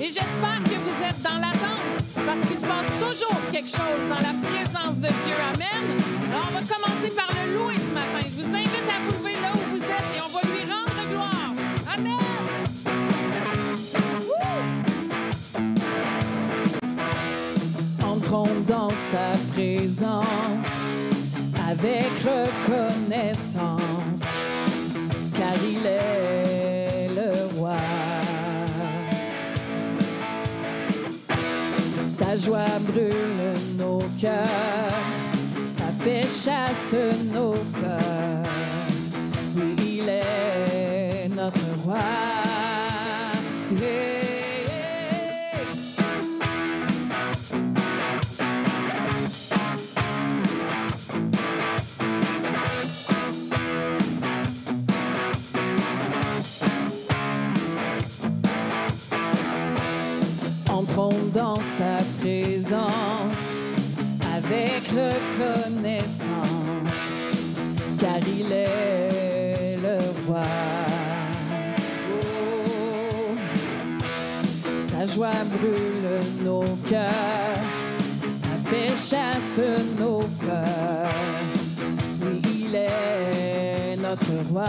Et j'espère que vous êtes dans l'attente, parce qu'il se passe toujours quelque chose dans la présence de Dieu. Amen. Alors, on va commencer par le louer ce matin. Je vous invite à vous lever là où vous êtes et on va lui rendre gloire. Amen. Entrons dans sa présence avec reconnaissance, car il est le roi. Sa joie brûle nos cœurs, sa paix chasse nos peurs. Oui, il est notre roi. Yeah. Entrons dans sa présence avec reconnaissance, car il est le roi. Oh, sa joie brûle nos cœurs, sa paix chasse nos peurs. Oui, il est notre roi.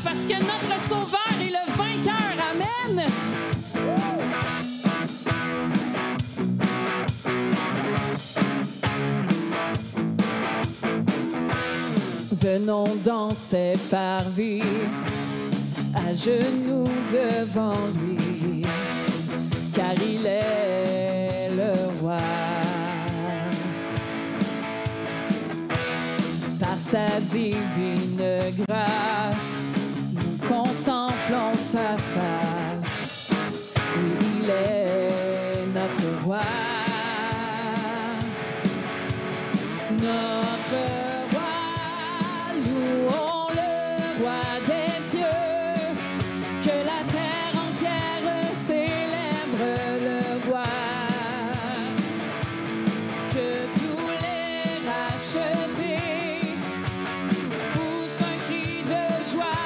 Parce que notre Sauveur est le vainqueur. Amen. Venons dans ses parvis, à genoux devant lui, car il est le roi. Par sa divine grâce, contemplons sa face. Oui, il est notre roi. Notre roi, louons le roi des cieux. Que la terre entière célèbre le roi. Que tous les rachetés poussent un cri de joie.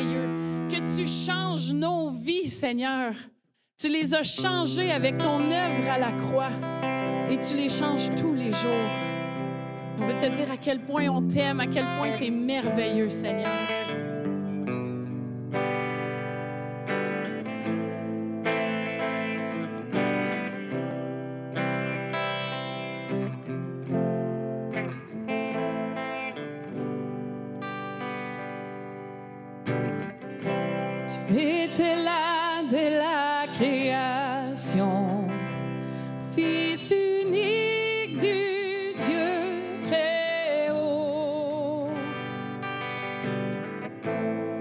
merveilleux, que tu changes nos vies, Seigneur. Tu les as changées avec ton œuvre à la croix et tu les changes tous les jours. On veut te dire à quel point on t'aime, à quel point tu es merveilleux, Seigneur. Tu étais là dès la création, Fils unique du Dieu très haut.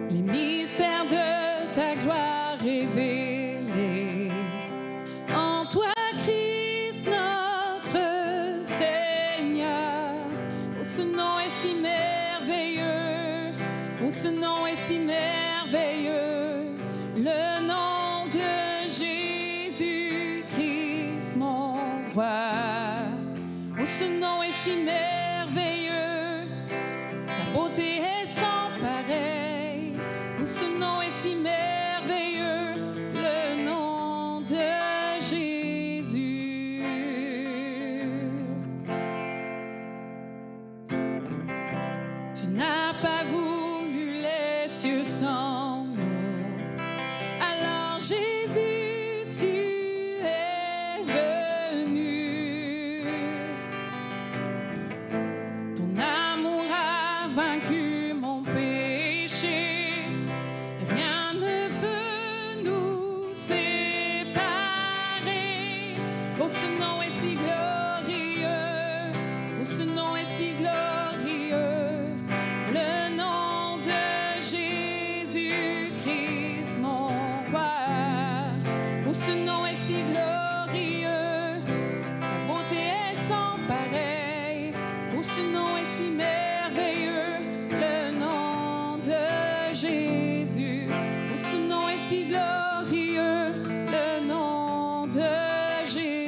Les mystères de ta gloire révélés en toi, Christ notre Seigneur. Oh, ce nom est si merveilleux, oh, ce nom est si merveilleux, le nom de Jésus-Christ mon roi. Oh, ce nom est si merveilleux, sa beauté est sans pareil. Oh, ce nom est si merveilleux, le nom de Jésus. Tu n'as pas voulu les cieux sans nous. Alors Jésus, tu es venu. Ton amour a vaincu mon péché. Rien ne peut nous séparer. Oh, ce nom est si glorieux. Oh, ce nom est si glorieux. Le nom de Jésus-Christ mon roi. Oh, ce nom est si glorieux, sa beauté est sans pareil. Oh, ce nom est si merveilleux, le nom de Jésus. Oh, ce nom est si glorieux, le nom de Jésus.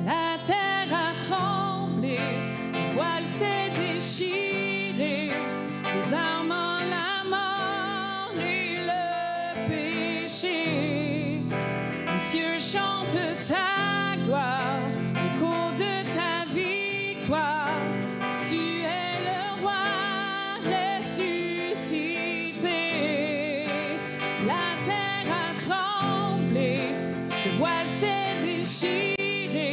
La terre a tremblé, le voile s'est déchiré, désarmant la mort et le péché. Les cieux chantent ta gloire, l'écho de ta victoire. Tu es le roi ressuscité. La terre a tremblé, le voile s'est déchiré,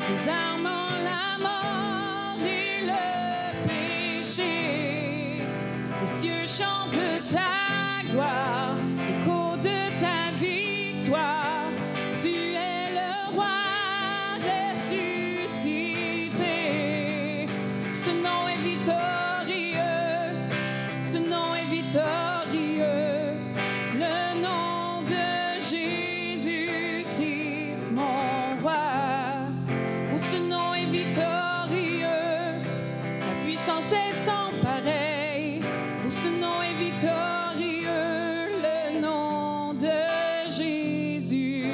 désarmant la mort et le péché. Les cieux chantent ta gloire, l'écho de ta victoire. Tu es le roi ressuscité. Ce nom est victorieux, ce nom est victorieux, le nom de Jésus-Christ mon roi. Oh, ce nom est victorieux, sa puissance est sans pareil. Oh, ce nom est victorieux, le nom de Jésus.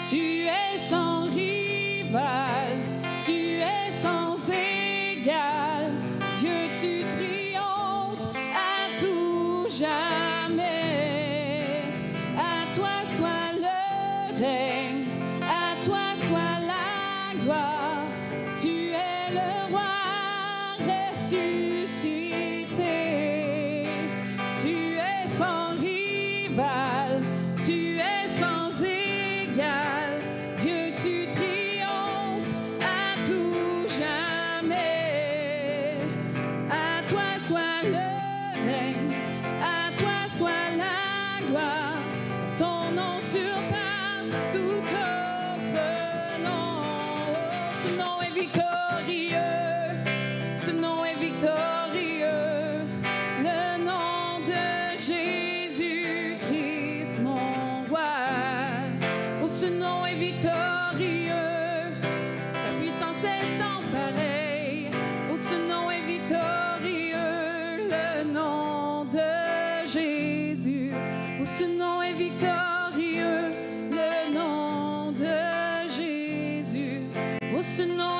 Tu es sans rival, tu es sans égal. Dieu, tu triomphes à tout jamais. À toi soit le règne, à toi soit la gloire. Tu es le roi ressuscité. Tu es sans rival, tu es sans égal. Dieu, tu triomphes à tout jamais. À toi soit le règne, à toi soit la gloire. Ton nom surpasse tout autre nom. Oh, ce nom est victorieux.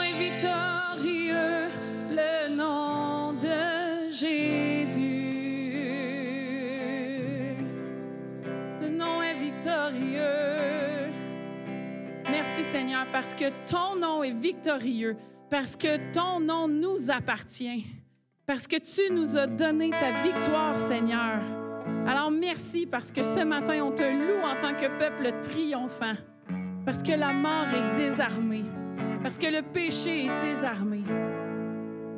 est victorieux, le nom de Jésus. Ce nom est victorieux. Merci Seigneur, parce que ton nom est victorieux, parce que ton nom nous appartient, parce que tu nous as donné ta victoire, Seigneur. Alors merci parce que ce matin, on te loue en tant que peuple triomphant, parce que la mort est désarmée, parce que le péché est désarmé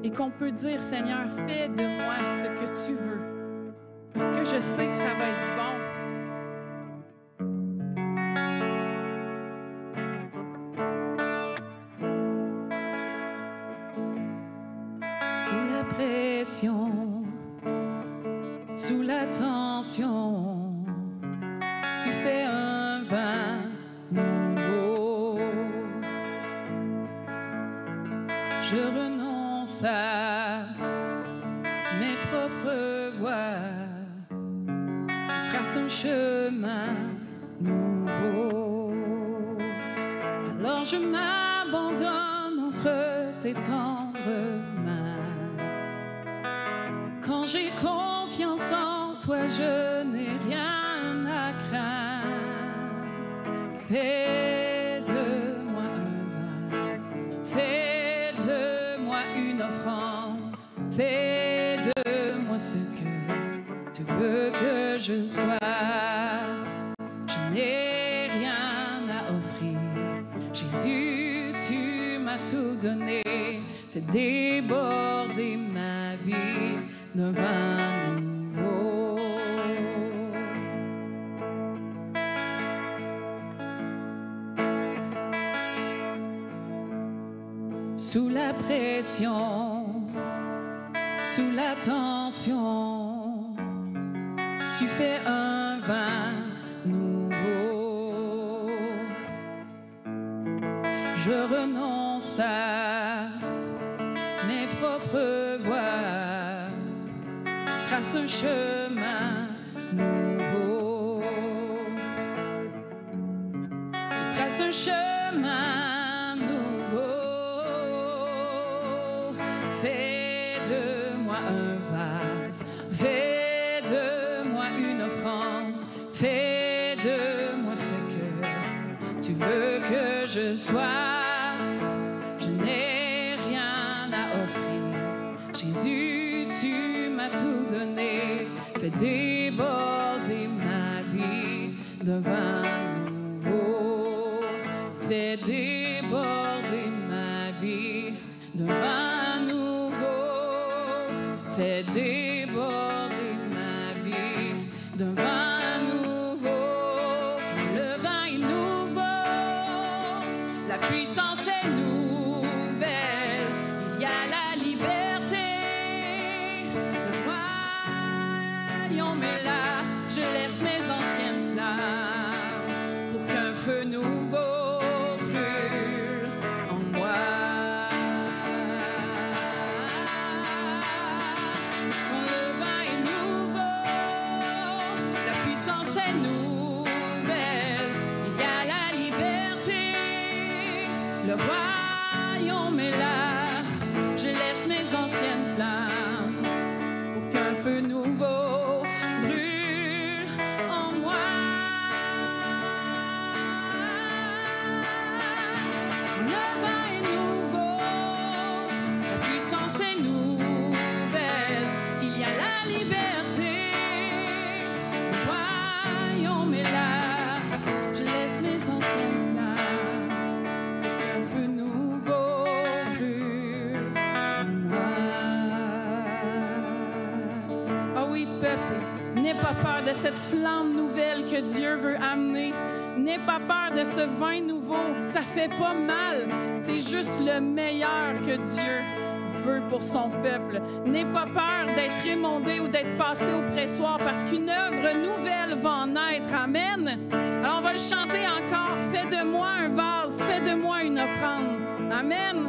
et qu'on peut dire, Seigneur, fais de moi ce que tu veux, parce que je sais que ça va être bon. Sous la pression, sous la tension, tu fais un vin nouveau. Je renonce à mes propres voies. Tu traces un chemin nouveau. Alors je m'abandonne entre tes tendres mains. Quand j'ai confiance en toi, je n'ai rien à craindre. Fais de moi un vase, fais de moi une offrande, fais de moi ce que tu veux que je sois. Je n'ai rien à offrir, Jésus, tu m'as tout donné. Fais déborder ma vie d'un vin nouveau. Sous la pression, sous la tension, tu fais un vin nouveau. Je renonce à mes propres voies. Tu traces un chemin nouveau. Tu traces un chemin nouveau. Fais de moi un vase, fais de moi une offrande, fais de moi ce que tu veux que je sois. Je n'ai rien à offrir, Jésus, tu m'as tout donné. Fais déborder ma vie d'un vin nouveau. Fais déborder ma vie d'un vin nouveau. Fais déborder ma vie d'un vin nouveau. Quand le vin est nouveau, la puissance est nouvelle. Il y a la liberté. Le royaume est là. Je laisse mes anciennes flammes pour qu'un feu nouveau brûle en moi. Quand le vin est nouveau, la puissance est nouvelle. Il y a la liberté. Le royaume est là. Je laisse mes anciennes flammes pour qu'un feu nouveau brûle en moi. Le vin est nouveau, la puissance est nouvelle. Il y a la liberté. Le royaume est là. Je laisse mes anciennes flammes pour qu'un feu nouveau brûle en moi. Ah oui, peuple, n'aie pas peur de cette flamme nouvelle que Dieu veut amener. N'aie pas peur de ce vin nouveau. Ça fait pas mal. C'est juste le meilleur que Dieu veut pour son peuple. N'aie pas peur d'être émondé ou d'être passé au pressoir parce qu'une œuvre nouvelle va en naître. Amen. Alors on va le chanter encore. Fais de moi un vase, fais de moi une offrande. Amen.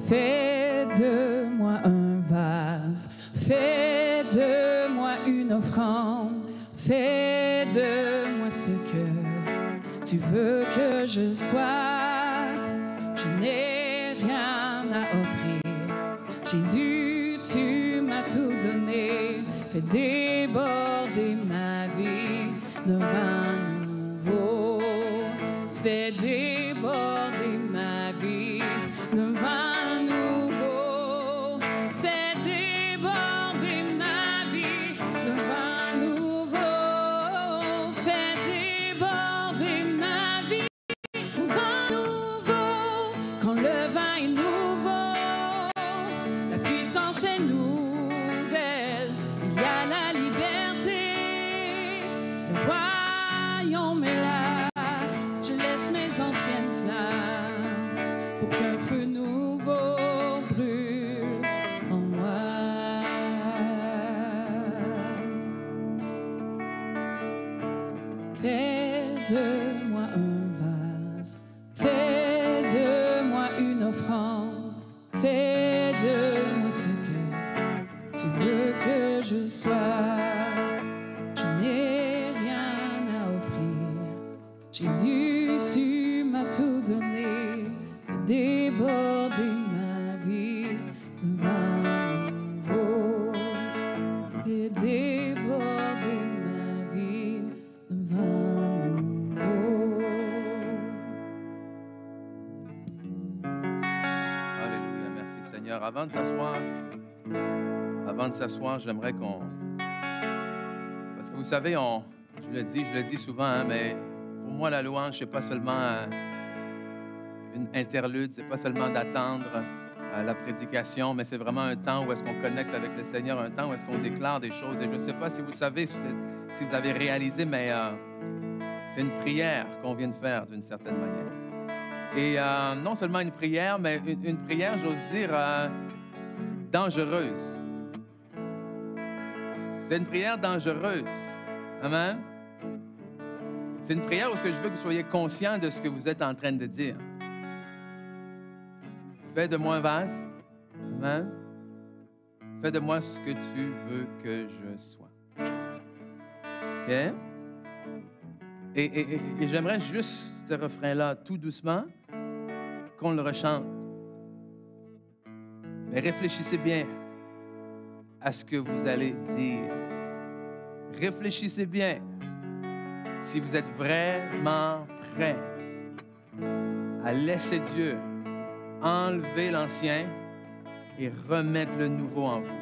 Fais de moi un vase, fais de moi une offrande, fais de moi ce que tu veux que je sois. Je n'ai rien à offrir. Jésus, tu m'as tout donné. Fais déborder ma vie d'un vin nouveau. Fais déborder ma vie d'un vin nouveau. Fais déborder ma vie d'un vin nouveau. Fais déborder ma vie d'un vin nouveau. Quand le vin est nouveau, la puissance est nouvelle. Il y a la liberté. Le royaume est là. Je laisse mes anciennes flammes pour qu'un feu nouveau brûle en moi. Fais de moi un vase, fais de moi une offrande, fais de moi ce que tu veux que je sois. Je n'ai rien à offrir. Jésus, tu m'as tout donné. Fais déborder ma vie d'un vin nouveau. Fais déborder ma vie d'un vin nouveau. Alléluia, merci Seigneur. Avant de s'asseoir, j'aimerais qu'on... Parce que vous savez, je le dis souvent, hein, mais pour moi, la louange, c'est pas seulement une interlude, c'est pas seulement d'attendre la prédication, mais c'est vraiment un temps où est-ce qu'on connecte avec le Seigneur, un temps où est-ce qu'on déclare des choses. Et je ne sais pas si vous savez, si vous avez réalisé, mais c'est une prière qu'on vient de faire d'une certaine manière. Et non seulement une prière, mais une prière, j'ose dire, dangereuse. C'est une prière dangereuse. Amen. C'est une prière où je veux que vous soyez conscients de ce que vous êtes en train de dire. Fais de moi un vase. Amen. Fais de moi ce que tu veux que je sois. OK? Et j'aimerais juste ce refrain-là, tout doucement, qu'on le rechante. Mais réfléchissez bien à ce que vous allez dire. Réfléchissez bien si vous êtes vraiment prêt à laisser Dieu enlever l'ancien et remettre le nouveau en vous.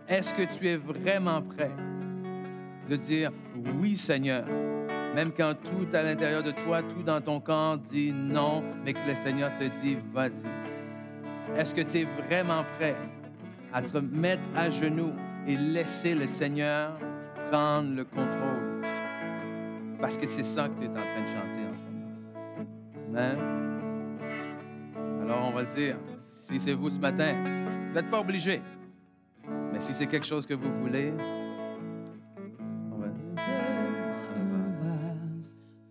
Est-ce que tu es vraiment prêt de dire « Oui, Seigneur », même quand tout à l'intérieur de toi, tout dans ton corps dit non, mais que le Seigneur te dit « Vas-y ». Est-ce que tu es vraiment prêt à te mettre à genoux et laisser le Seigneur prendre le contrôle? Parce que c'est ça que tu es en train de chanter en ce moment. Amen. Alors, on va le dire, si c'est vous ce matin, vous n'êtes pas obligé. Mais si c'est quelque chose que vous voulez, on va dire.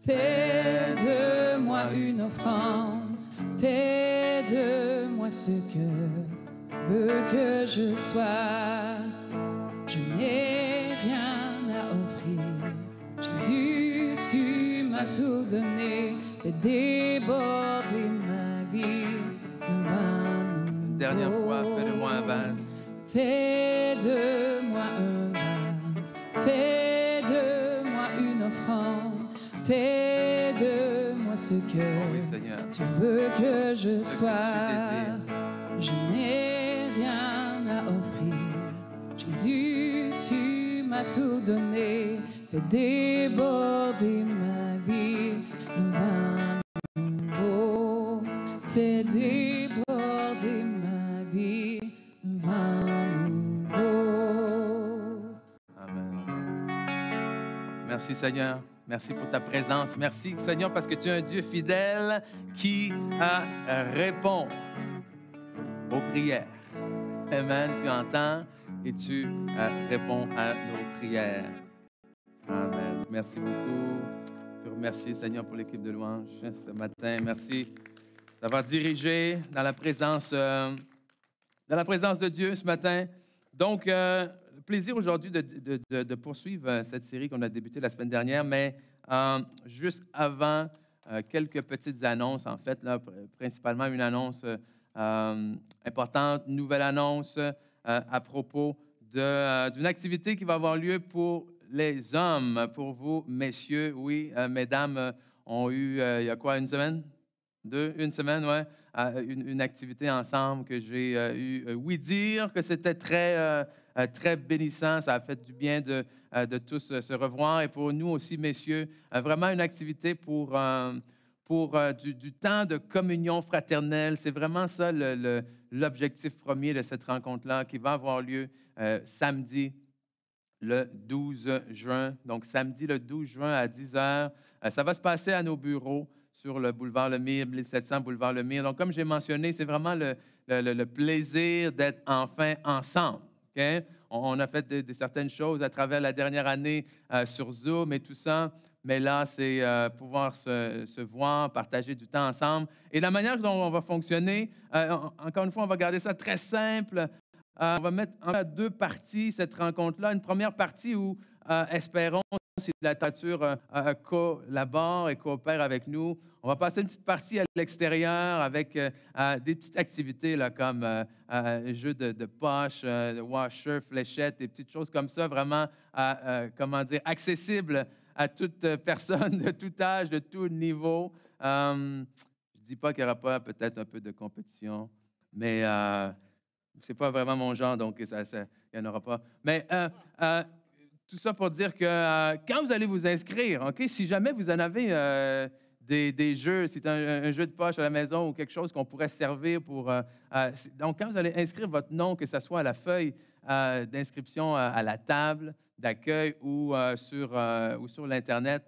Fais de moi une offrande, fais de moi ce que veux que je sois. Je n'ai rien à offrir. Jésus, tu m'as tout donné. Fais déborder ma vie d'un vin nouveau. Dernière fois, fais de moi un vase. Fais de moi un vase. Fais de moi une offrande. Fais de moi ce que Oui, Seigneur. tu veux que je Ce que sois. Je n'ai rien à offrir. Jésus, tu m'as tout donné. Fais déborder ma vie d'un vin nouveau. Fais déborder ma vie d'un vin nouveau. Amen. Merci, Seigneur. Merci pour ta présence. Merci, Seigneur, parce que tu es un Dieu fidèle qui répond aux prières. Amen. Tu entends et tu réponds à nos prières. Amen. Merci beaucoup. Je te remercie, Seigneur, pour l'équipe de louange ce matin. Merci d'avoir dirigé dans la présence de Dieu ce matin. Donc, plaisir aujourd'hui de poursuivre cette série qu'on a débutée la semaine dernière, mais Juste avant, quelques petites annonces, en fait, là, principalement une annonce importante, une nouvelle annonce à propos d'une activité qui va avoir lieu pour les hommes, pour vous, messieurs. Oui, mesdames ont eu, il y a quoi, une semaine? Une semaine, oui, une activité ensemble que j'ai eu, oui, dire que c'était très bénissant. Ça a fait du bien de tous se revoir. Et pour nous aussi, messieurs, vraiment une activité pour du temps de communion fraternelle. C'est vraiment ça l'objectif premier de cette rencontre-là qui va avoir lieu samedi le 12 juin. Donc, samedi le 12 juin à 10 heures. Ça va se passer à nos bureaux sur le boulevard Lemire, 1700 boulevard Lemire. Donc, comme j'ai mentionné, c'est vraiment le plaisir d'être enfin ensemble. Okay? On a fait certaines choses à travers la dernière année sur Zoom et tout ça. Mais là, c'est pouvoir se voir, partager du temps ensemble. Et la manière dont on va fonctionner, encore une fois, on va garder ça très simple. On va mettre en deux parties cette rencontre-là. Une première partie où, espérons, si la littérature collabore et coopère avec nous, on va passer une petite partie à l'extérieur avec des petites activités là, comme jeux de poche, de washer, fléchettes, des petites choses comme ça, vraiment, comment dire, accessibles à toute personne de tout âge, de tout niveau. Je ne dis pas qu'il n'y aura pas peut-être un peu de compétition, mais c'est pas vraiment mon genre, donc il n'y en aura pas. Mais tout ça pour dire que quand vous allez vous inscrire, OK, si jamais vous en avez des jeux, c'est un jeu de poche à la maison ou quelque chose qu'on pourrait servir pour... donc, quand vous allez inscrire votre nom, que ce soit à la feuille d'inscription à la table d'accueil ou sur l'Internet,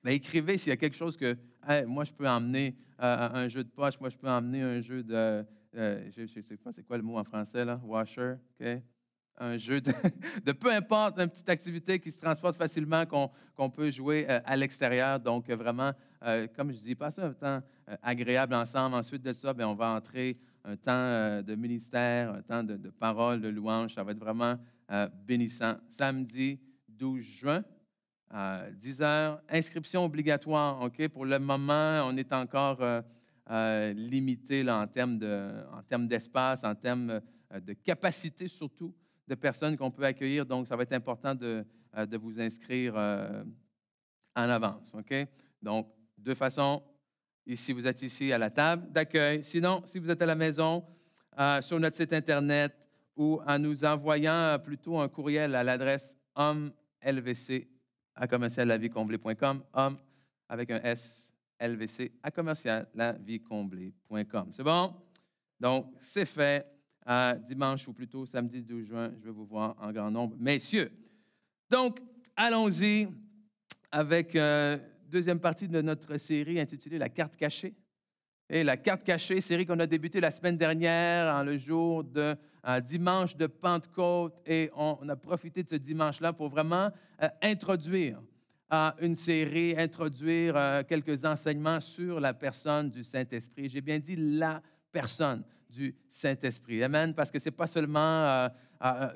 bien, écrivez s'il y a quelque chose que hey, moi, je peux emmener un jeu de poche, moi, je peux emmener un jeu de... je ne sais pas, c'est quoi le mot en français, là? Washer, OK? Un jeu de peu importe, une petite activité qui se transporte facilement, qu'on peut jouer à l'extérieur. Donc, vraiment, comme je dis, passer un temps agréable ensemble. Ensuite de ça, bien, on va entrer un temps de ministère, un temps de parole, de louange. Ça va être vraiment bénissant. Samedi 12 juin, à 10 heures. Inscription obligatoire, OK? Pour le moment, on est encore limité là, en termes d'espace, en termes de capacité surtout de personnes qu'on peut accueillir. Donc, ça va être important de vous inscrire en avance, OK? Donc, de façon, ici, vous êtes ici à la table d'accueil. Sinon, si vous êtes à la maison, sur notre site Internet ou en nous envoyant plutôt un courriel à l'adresse hommelvc@lavicomblée.com, homme avec un S, lvc@lavicomblée.com. C'est bon? Donc, c'est fait. Dimanche ou plutôt samedi 12 juin, je vais vous voir en grand nombre. Messieurs, donc, allons-y avec deuxième partie de notre série intitulée « La carte cachée ». Et la carte cachée, série qu'on a débutée la semaine dernière, en le jour de dimanche de Pentecôte. Et on a profité de ce dimanche-là pour vraiment introduire une série, introduire quelques enseignements sur la personne du Saint-Esprit. J'ai bien dit la personne du Saint-Esprit. Amen, parce que ce n'est pas seulement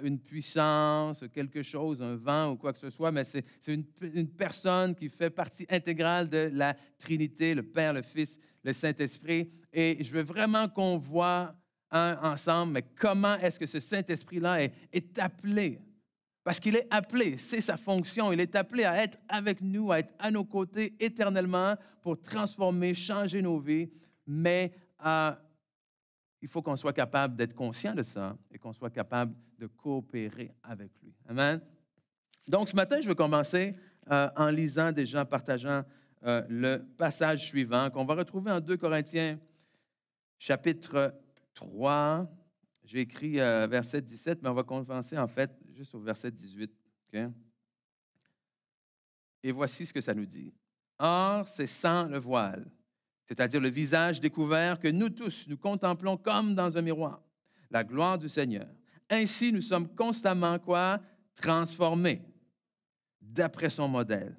une puissance, quelque chose, un vent ou quoi que ce soit, mais c'est une personne qui fait partie intégrale de la Trinité, le Père, le Fils, le Saint-Esprit. Et je veux vraiment qu'on voit ensemble, mais comment est-ce que ce Saint-Esprit-là est appelé? Parce qu'il est appelé, c'est sa fonction, il est appelé à être avec nous, à être à nos côtés éternellement pour transformer, changer nos vies, mais il faut qu'on soit capable d'être conscient de ça et qu'on soit capable de coopérer avec lui. Amen. Donc, ce matin, je vais commencer en lisant déjà, en partageant le passage suivant qu'on va retrouver en 2 Corinthiens, chapitre 3. J'ai écrit verset 17, mais on va commencer en fait juste au verset 18. Okay? Et voici ce que ça nous dit. « Or, c'est sans le voile, c'est-à-dire le visage découvert, que nous tous, nous contemplons comme dans un miroir la gloire du Seigneur. Ainsi, nous sommes constamment, quoi? Transformés d'après son modèle,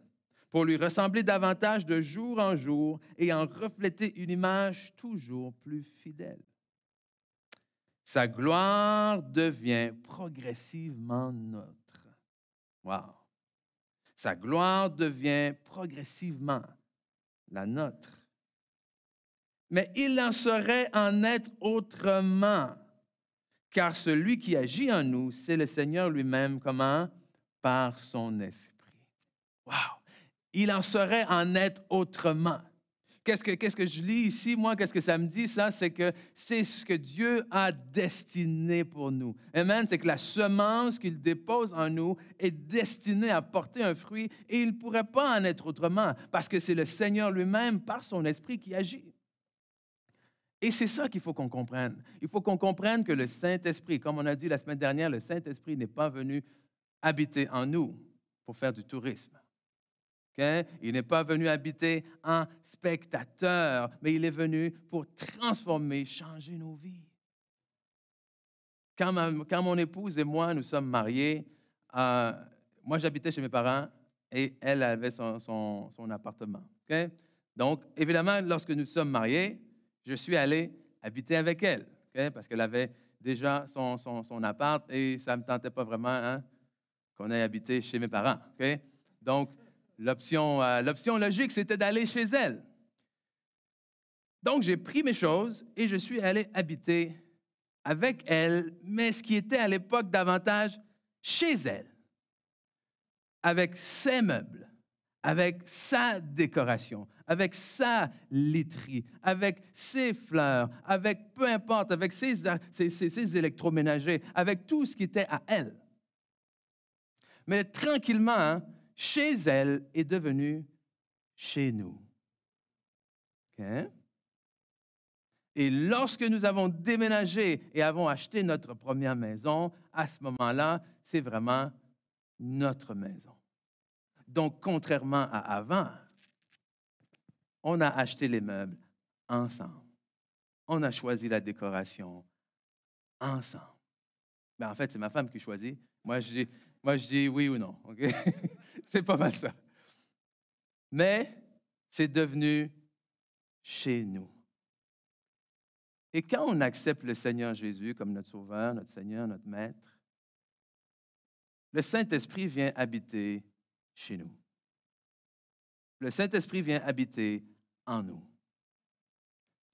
pour lui ressembler davantage de jour en jour et en refléter une image toujours plus fidèle. Sa gloire devient progressivement nôtre. » Wow! Sa gloire devient progressivement la nôtre. Mais il en saurait en être autrement, car celui qui agit en nous, c'est le Seigneur lui-même. Comment? Par son esprit. Wow! Il en saurait en être autrement. Qu'est-ce que je lis ici, moi? Qu'est-ce que ça me dit, ça? C'est que c'est ce que Dieu a destiné pour nous. Amen? C'est que la semence qu'il dépose en nous est destinée à porter un fruit et il ne pourrait pas en être autrement parce que c'est le Seigneur lui-même, par son esprit, qui agit. Et c'est ça qu'il faut qu'on comprenne. Il faut qu'on comprenne que le Saint-Esprit, comme on a dit la semaine dernière, le Saint-Esprit n'est pas venu habiter en nous pour faire du tourisme. Okay? Il n'est pas venu habiter en spectateur, mais il est venu pour transformer, changer nos vies. Quand mon épouse et moi, nous sommes mariés, moi, j'habitais chez mes parents et elle avait son appartement. Okay? Donc, évidemment, lorsque nous sommes mariés, je suis allé habiter avec elle, okay? Parce qu'elle avait déjà son appart et ça ne me tentait pas vraiment qu'on aille habiter chez mes parents. Okay? Donc, l'option logique, c'était d'aller chez elle. Donc, j'ai pris mes choses et je suis allé habiter avec elle, mais ce qui était à l'époque davantage chez elle, avec ses meubles, avec sa décoration, avec sa literie, avec ses fleurs, avec peu importe, avec ses électroménagers, avec tout ce qui était à elle. Mais tranquillement, chez elle est devenu chez nous. Okay? Et lorsque nous avons déménagé et avons acheté notre première maison, à ce moment-là, c'est vraiment notre maison. Donc, contrairement à avant, on a acheté les meubles ensemble. On a choisi la décoration ensemble. Ben, en fait, c'est ma femme qui choisit. Moi, je dis oui ou non. Okay? C'est pas mal ça. Mais c'est devenu chez nous. Et quand on accepte le Seigneur Jésus comme notre Sauveur, notre Seigneur, notre Maître, le Saint-Esprit vient habiter chez nous. Le Saint-Esprit vient habiter en nous.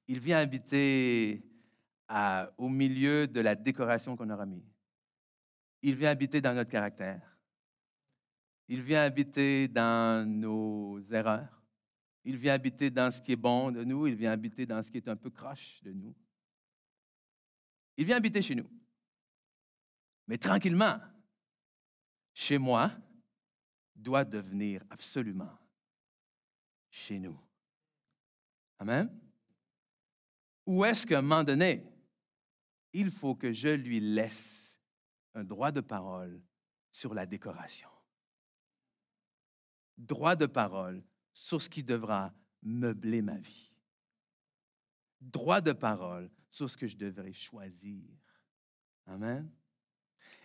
Il vient habiter au milieu de la décoration qu'on aura mise. Il vient habiter dans notre caractère. Il vient habiter dans nos erreurs. Il vient habiter dans ce qui est bon de nous. Il vient habiter dans ce qui est un peu croche de nous. Il vient habiter chez nous. Mais tranquillement, chez moi doit devenir absolument chez nous. Amen? Ou est-ce qu'à un moment donné, il faut que je lui laisse un droit de parole sur la décoration? Droit de parole sur ce qui devra meubler ma vie. Droit de parole sur ce que je devrais choisir. Amen?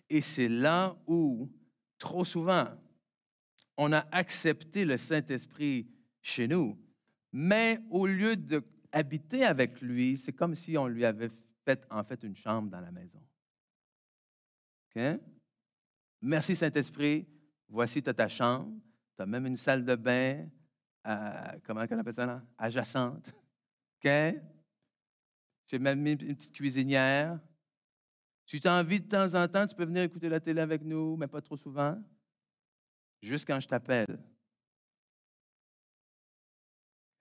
Et c'est là où, trop souvent, on a accepté le Saint-Esprit chez nous, mais au lieu d'habiter avec lui, c'est comme si on lui avait fait, en fait, une chambre dans la maison. OK? Merci Saint-Esprit, voici ta chambre, tu as même une salle de bain, comment on appelle ça là? Adjacente. OK? J'ai même mis une petite cuisinière. Si tu as envie de temps en temps, tu peux venir écouter la télé avec nous, mais pas trop souvent. Juste quand je t'appelle.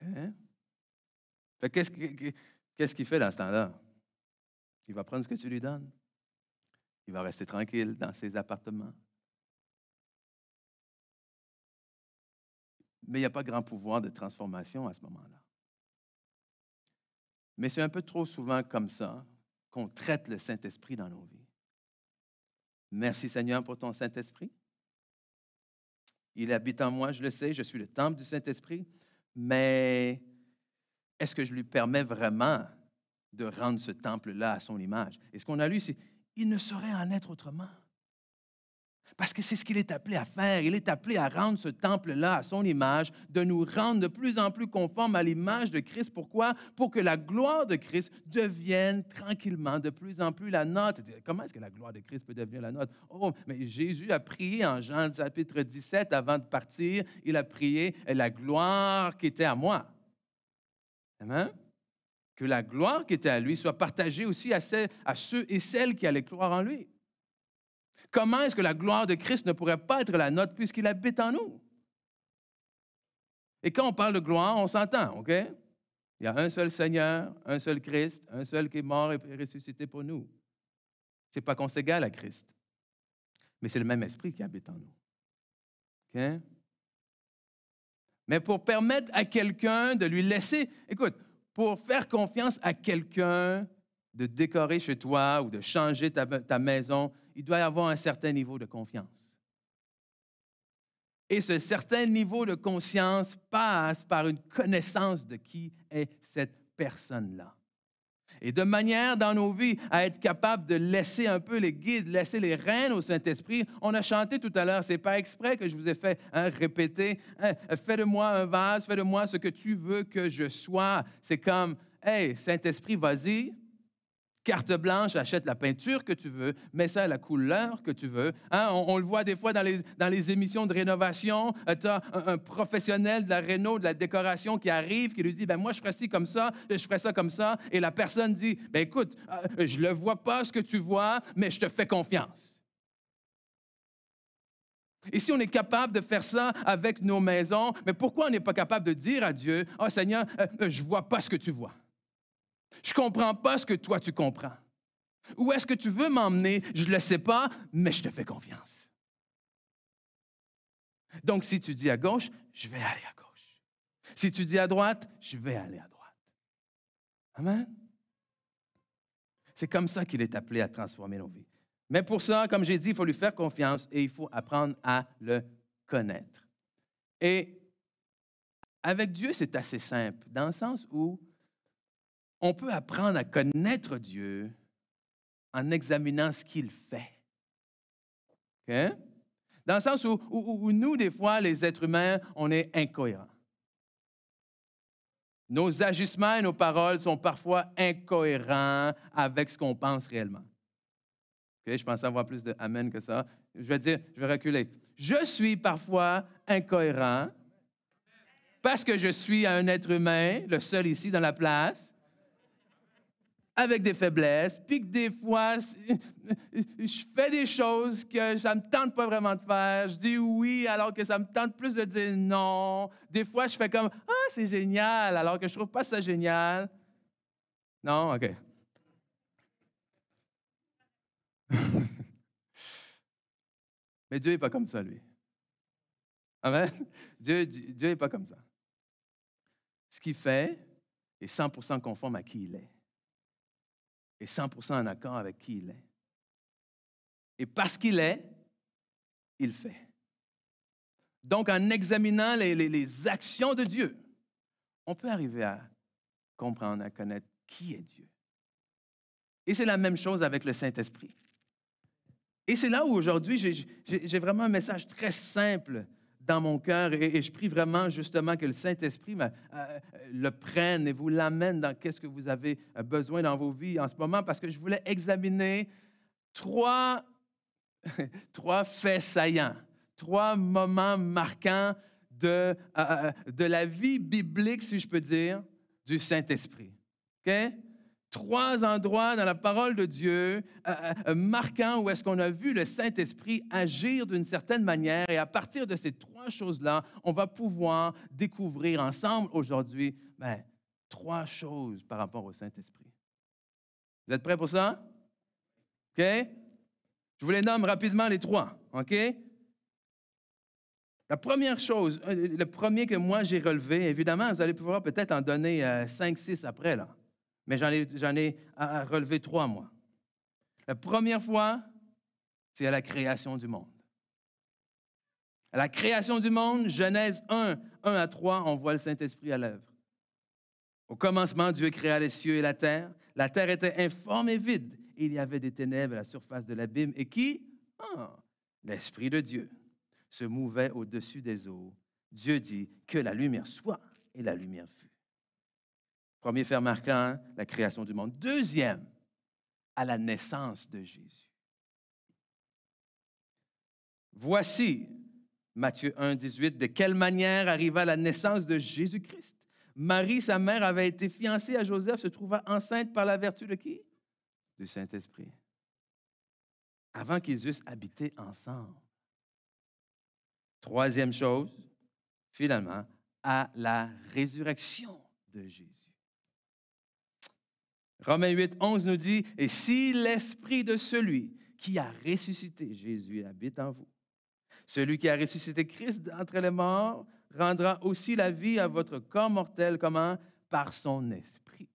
Hein? Fait qu'est-ce qu'il fait dans ce temps-là? Il va prendre ce que tu lui donnes. Il va rester tranquille dans ses appartements. Mais il n'y a pas grand pouvoir de transformation à ce moment-là. Mais c'est un peu trop souvent comme ça qu'on traite le Saint-Esprit dans nos vies. Merci Seigneur pour ton Saint-Esprit. Il habite en moi, je le sais, je suis le temple du Saint-Esprit, mais est-ce que je lui permets vraiment de rendre ce temple-là à son image? Et ce qu'on a lu, c'est « il ne saurait en être autrement ». Parce que c'est ce qu'il est appelé à faire. Il est appelé à rendre ce temple-là à son image, de nous rendre de plus en plus conformes à l'image de Christ. Pourquoi? Pour que la gloire de Christ devienne tranquillement de plus en plus la nôtre. Comment est-ce que la gloire de Christ peut devenir la nôtre? Oh, mais Jésus a prié en Jean chapitre 17, avant de partir, il a prié « la gloire qui était à moi ». Amen? Que la gloire qui était à lui soit partagée aussi à ceux et celles qui allaient croire en lui. Comment est-ce que la gloire de Christ ne pourrait pas être la nôtre puisqu'il habite en nous? Et quand on parle de gloire, on s'entend, OK? Il y a un seul Seigneur, un seul Christ, un seul qui est mort et ressuscité pour nous. Ce n'est pas qu'on s'égale à Christ, mais c'est le même esprit qui habite en nous. OK? Mais pour permettre à quelqu'un de lui laisser... Écoute, pour faire confiance à quelqu'un de décorer chez toi ou de changer ta maison, il doit y avoir un certain niveau de confiance. Et ce certain niveau de confiance passe par une connaissance de qui est cette personne-là. Et de manière dans nos vies à être capable de laisser un peu les guides, laisser les rênes au Saint-Esprit. On a chanté tout à l'heure, ce n'est pas exprès que je vous ai fait répéter. Fais de moi un vase, fais de moi ce que tu veux que je sois. C'est comme, hey, Saint-Esprit, vas-y. Carte blanche, achète la peinture que tu veux, mets ça à la couleur que tu veux. Hein? On le voit des fois dans les émissions de rénovation. Tu as un professionnel de la réno, de la décoration qui arrive, qui lui dit, moi, je ferais ci comme ça, je ferais ça comme ça. Et la personne dit, écoute, je ne le vois pas ce que tu vois, mais je te fais confiance. Et si on est capable de faire ça avec nos maisons, mais pourquoi on n'est pas capable de dire à Dieu, « Oh Seigneur, je ne vois pas ce que tu vois. Je ne comprends pas ce que toi, tu comprends. Où est-ce que tu veux m'emmener? Je ne le sais pas, mais je te fais confiance. » Donc, si tu dis à gauche, je vais aller à gauche. Si tu dis à droite, je vais aller à droite. Amen? C'est comme ça qu'il est appelé à transformer nos vies. Mais pour ça, comme j'ai dit, il faut lui faire confiance et il faut apprendre à le connaître. Et avec Dieu, c'est assez simple, dans le sens où on peut apprendre à connaître Dieu en examinant ce qu'il fait. Okay? Dans le sens où nous, des fois, les êtres humains, on est incohérents. Nos agissements et nos paroles sont parfois incohérents avec ce qu'on pense réellement. Okay? Je pensais avoir plus de « amen » que ça. Je vais reculer. Je suis parfois incohérent parce que je suis un être humain, le seul ici dans la place, avec des faiblesses, puis que des fois, je fais des choses que ça ne me tente pas vraiment de faire. Je dis oui alors que ça me tente plus de dire non. Des fois, je fais comme « Ah, c'est génial » alors que je ne trouve pas ça génial. Non? OK. Mais Dieu n'est pas comme ça, lui. Amen? Dieu n'est pas comme ça. Ce qu'il fait est 100% conforme à qui il est. Et 100% en accord avec qui il est. Et parce qu'il est, il fait. Donc, en examinant les actions de Dieu, on peut arriver à comprendre, à connaître qui est Dieu. Et c'est la même chose avec le Saint-Esprit. Et c'est là où aujourd'hui, j'ai vraiment un message très simple dans mon cœur et je prie vraiment justement que le Saint-Esprit le prenne et vous l'amène dans qu'est-ce que vous avez besoin dans vos vies en ce moment parce que je voulais examiner trois faits saillants, 3 moments marquants de la vie biblique, si je peux dire, du Saint-Esprit. OK? 3 endroits dans la parole de Dieu marquants où est-ce qu'on a vu le Saint-Esprit agir d'une certaine manière. Et à partir de ces 3 choses-là, on va pouvoir découvrir ensemble aujourd'hui 3 choses par rapport au Saint-Esprit. Vous êtes prêts pour ça? OK? Je vous les nomme rapidement les 3. OK? La première chose, le premier que moi j'ai relevé, évidemment, vous allez pouvoir peut-être en donner 5, 6 après, là. Mais j'en ai à relever 3, moi. La première fois, c'est à la création du monde. À la création du monde, Genèse 1 à 3, on voit le Saint-Esprit à l'œuvre. Au commencement, Dieu créa les cieux et la terre. La terre était informe et vide. Et il y avait des ténèbres à la surface de l'abîme. Et qui? l'Esprit de Dieu se mouvait au-dessus des eaux, Dieu dit que la lumière soit, et la lumière fut. Premier fait marquant, la création du monde. Deuxième, à la naissance de Jésus. Voici, Matthieu 1, 18, de quelle manière arriva la naissance de Jésus-Christ. Marie, sa mère, avait été fiancée à Joseph, se trouva enceinte par la vertu de qui? Du Saint-Esprit. Avant qu'ils eussent habité ensemble. Troisième chose, finalement, à la résurrection de Jésus. Romains 8, 11 nous dit, « Et si l'esprit de celui qui a ressuscité Jésus habite en vous, celui qui a ressuscité Christ d'entre les morts rendra aussi la vie à votre corps mortel, comment? Par son esprit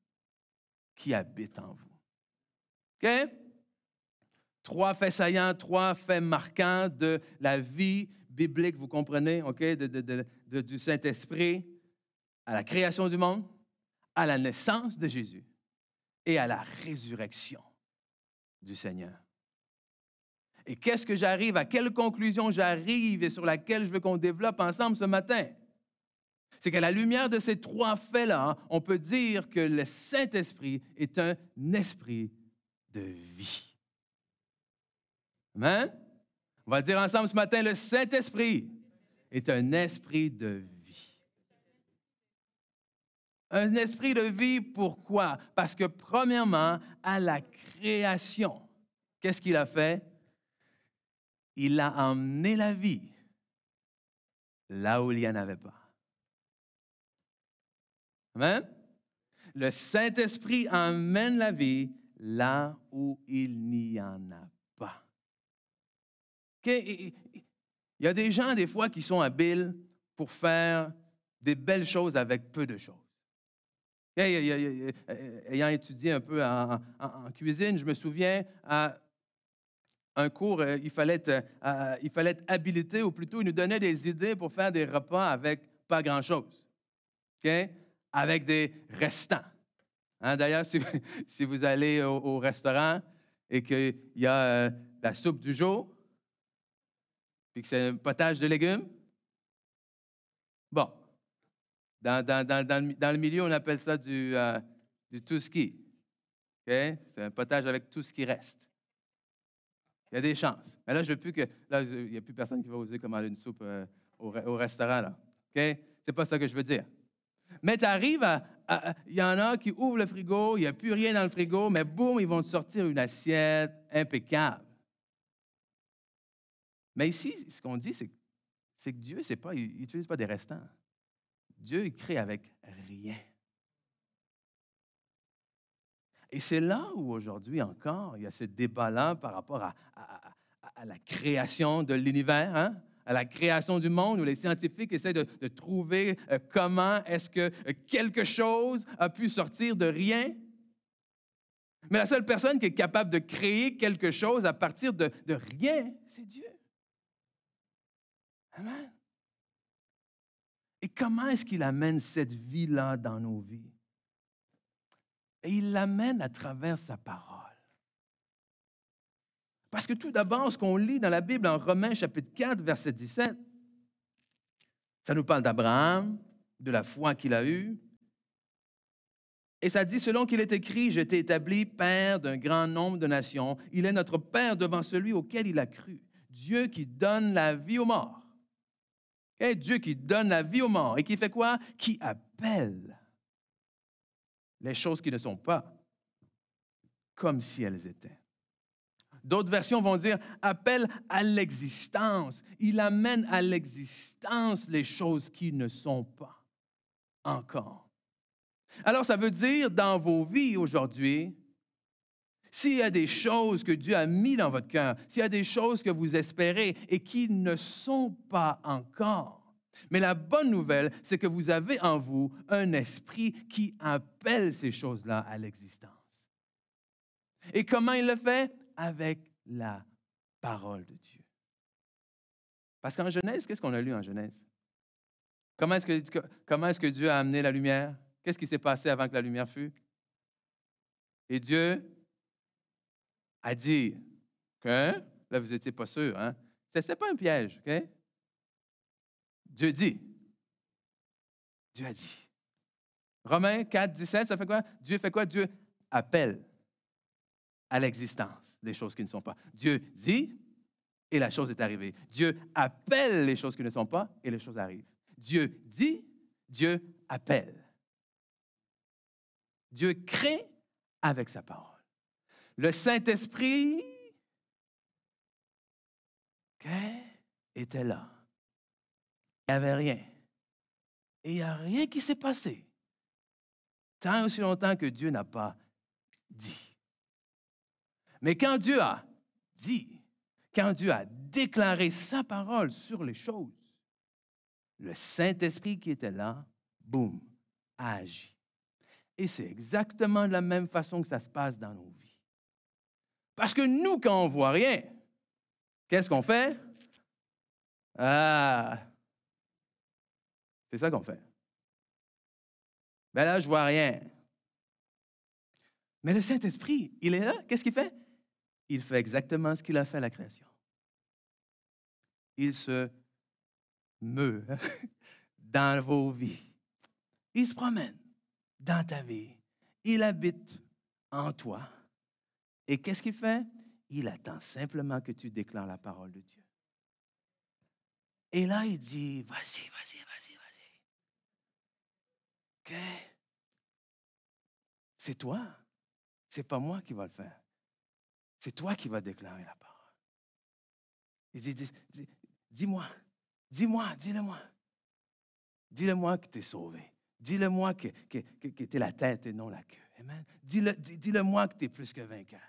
qui habite en vous. » OK? Trois faits saillants, trois faits marquants de la vie biblique, vous comprenez, OK? Du Saint-Esprit à la création du monde, à la naissance de Jésus et à la résurrection du Seigneur. Et qu'est-ce que j'arrive, à quelle conclusion j'arrive et sur laquelle je veux qu'on développe ensemble ce matin? C'est qu'à la lumière de ces trois faits-là, on peut dire que le Saint-Esprit est un esprit de vie. Amen? On va dire ensemble ce matin, le Saint-Esprit est un esprit de vie. Un esprit de vie, pourquoi? Parce que premièrement, à la création, qu'est-ce qu'il a fait? Il a emmené la vie là où il n'y en avait pas. Amen? Le Saint-Esprit emmène la vie là où il n'y en a pas. Okay? Il y a des gens, des fois, qui sont habiles pour faire des belles choses avec peu de choses. Okay? Ayant étudié un peu en cuisine, je me souviens à un cours, il fallait être habilité, ou plutôt, il nous donnait des idées pour faire des repas avec pas grand-chose. Okay? Avec des restants. Hein? D'ailleurs, si vous allez au restaurant et qu'il y a la soupe du jour, puis que c'est un potage de légumes, bon, dans le milieu, on appelle ça du tout ski. Okay? C'est un potage avec tout ce qui reste. Il y a des chances. Mais là, je veux plus que. Là, il n'y a plus personne qui va oser commander une soupe au restaurant. Là. OK? C'est pas ça que je veux dire. Mais tu arrives il y en a qui ouvrent le frigo, il n'y a plus rien dans le frigo, mais boum, ils vont te sortir une assiette impeccable. Mais ici, ce qu'on dit, c'est que Dieu, il n'utilise pas des restants. Dieu, il crée avec rien. Et c'est là où, aujourd'hui encore, il y a ce débat-là par rapport à la création de l'univers, hein? À la création du monde, où les scientifiques essaient de trouver comment est-ce que quelque chose a pu sortir de rien. Mais la seule personne qui est capable de créer quelque chose à partir de rien, c'est Dieu. Amen. Et comment est-ce qu'il amène cette vie-là dans nos vies? Et il l'amène à travers sa parole. Parce que tout d'abord, ce qu'on lit dans la Bible en Romains chapitre 4, verset 17, ça nous parle d'Abraham, de la foi qu'il a eue. Et ça dit, selon qu'il est écrit, « Je t'ai établi père d'un grand nombre de nations. Il est notre père devant celui auquel il a cru. Dieu qui donne la vie aux morts. » Et Dieu qui donne la vie aux morts. Et qui fait quoi? Qui appelle les choses qui ne sont pas comme si elles étaient. D'autres versions vont dire « appelle à l'existence ». Il amène à l'existence les choses qui ne sont pas encore. Alors, ça veut dire dans vos vies aujourd'hui, s'il y a des choses que Dieu a mis dans votre cœur, s'il y a des choses que vous espérez et qui ne sont pas encore, mais la bonne nouvelle, c'est que vous avez en vous un esprit qui appelle ces choses-là à l'existence. Et comment il le fait? Avec la parole de Dieu. Parce qu'en Genèse, qu'est-ce qu'on a lu en Genèse? Comment est-ce que Dieu a amené la lumière? Qu'est-ce qui s'est passé avant que la lumière fût? Et Dieu a dit que, là, vous n'étiez pas sûr, hein? Ce n'est pas un piège, OK? Dieu dit. Dieu a dit. Romains 4, 17, ça fait quoi? Dieu fait quoi? Dieu appelle à l'existence des choses qui ne sont pas. Dieu dit et la chose est arrivée. Dieu appelle les choses qui ne sont pas et les choses arrivent. Dieu dit, Dieu appelle. Dieu crée avec sa parole. Le Saint-Esprit était là. Il n'y avait rien. Et il n'y a rien qui s'est passé. Tant aussi longtemps que Dieu n'a pas dit. Mais quand Dieu a dit, quand Dieu a déclaré sa parole sur les choses, le Saint-Esprit qui était là, boum, a agi. Et c'est exactement de la même façon que ça se passe dans nos vies. Parce que nous, quand on ne voit rien, qu'est-ce qu'on fait? Ah, c'est ça qu'on fait. Ben là, je ne vois rien. Mais le Saint-Esprit, il est là. Qu'est-ce qu'il fait? Il fait exactement ce qu'il a fait à la création. Il se meut dans vos vies. Il se promène dans ta vie. Il habite en toi. Et qu'est-ce qu'il fait? Il attend simplement que tu déclares la parole de Dieu. Et là, il dit, vas-y. OK? C'est toi. C'est pas moi qui va le faire. C'est toi qui vas déclarer la parole. Il dit, dis-le-moi. Dis-le-moi que tu es sauvé. Dis-le-moi que tu es la tête et non la queue. Amen. Dis-le-moi que tu es plus que vainqueur.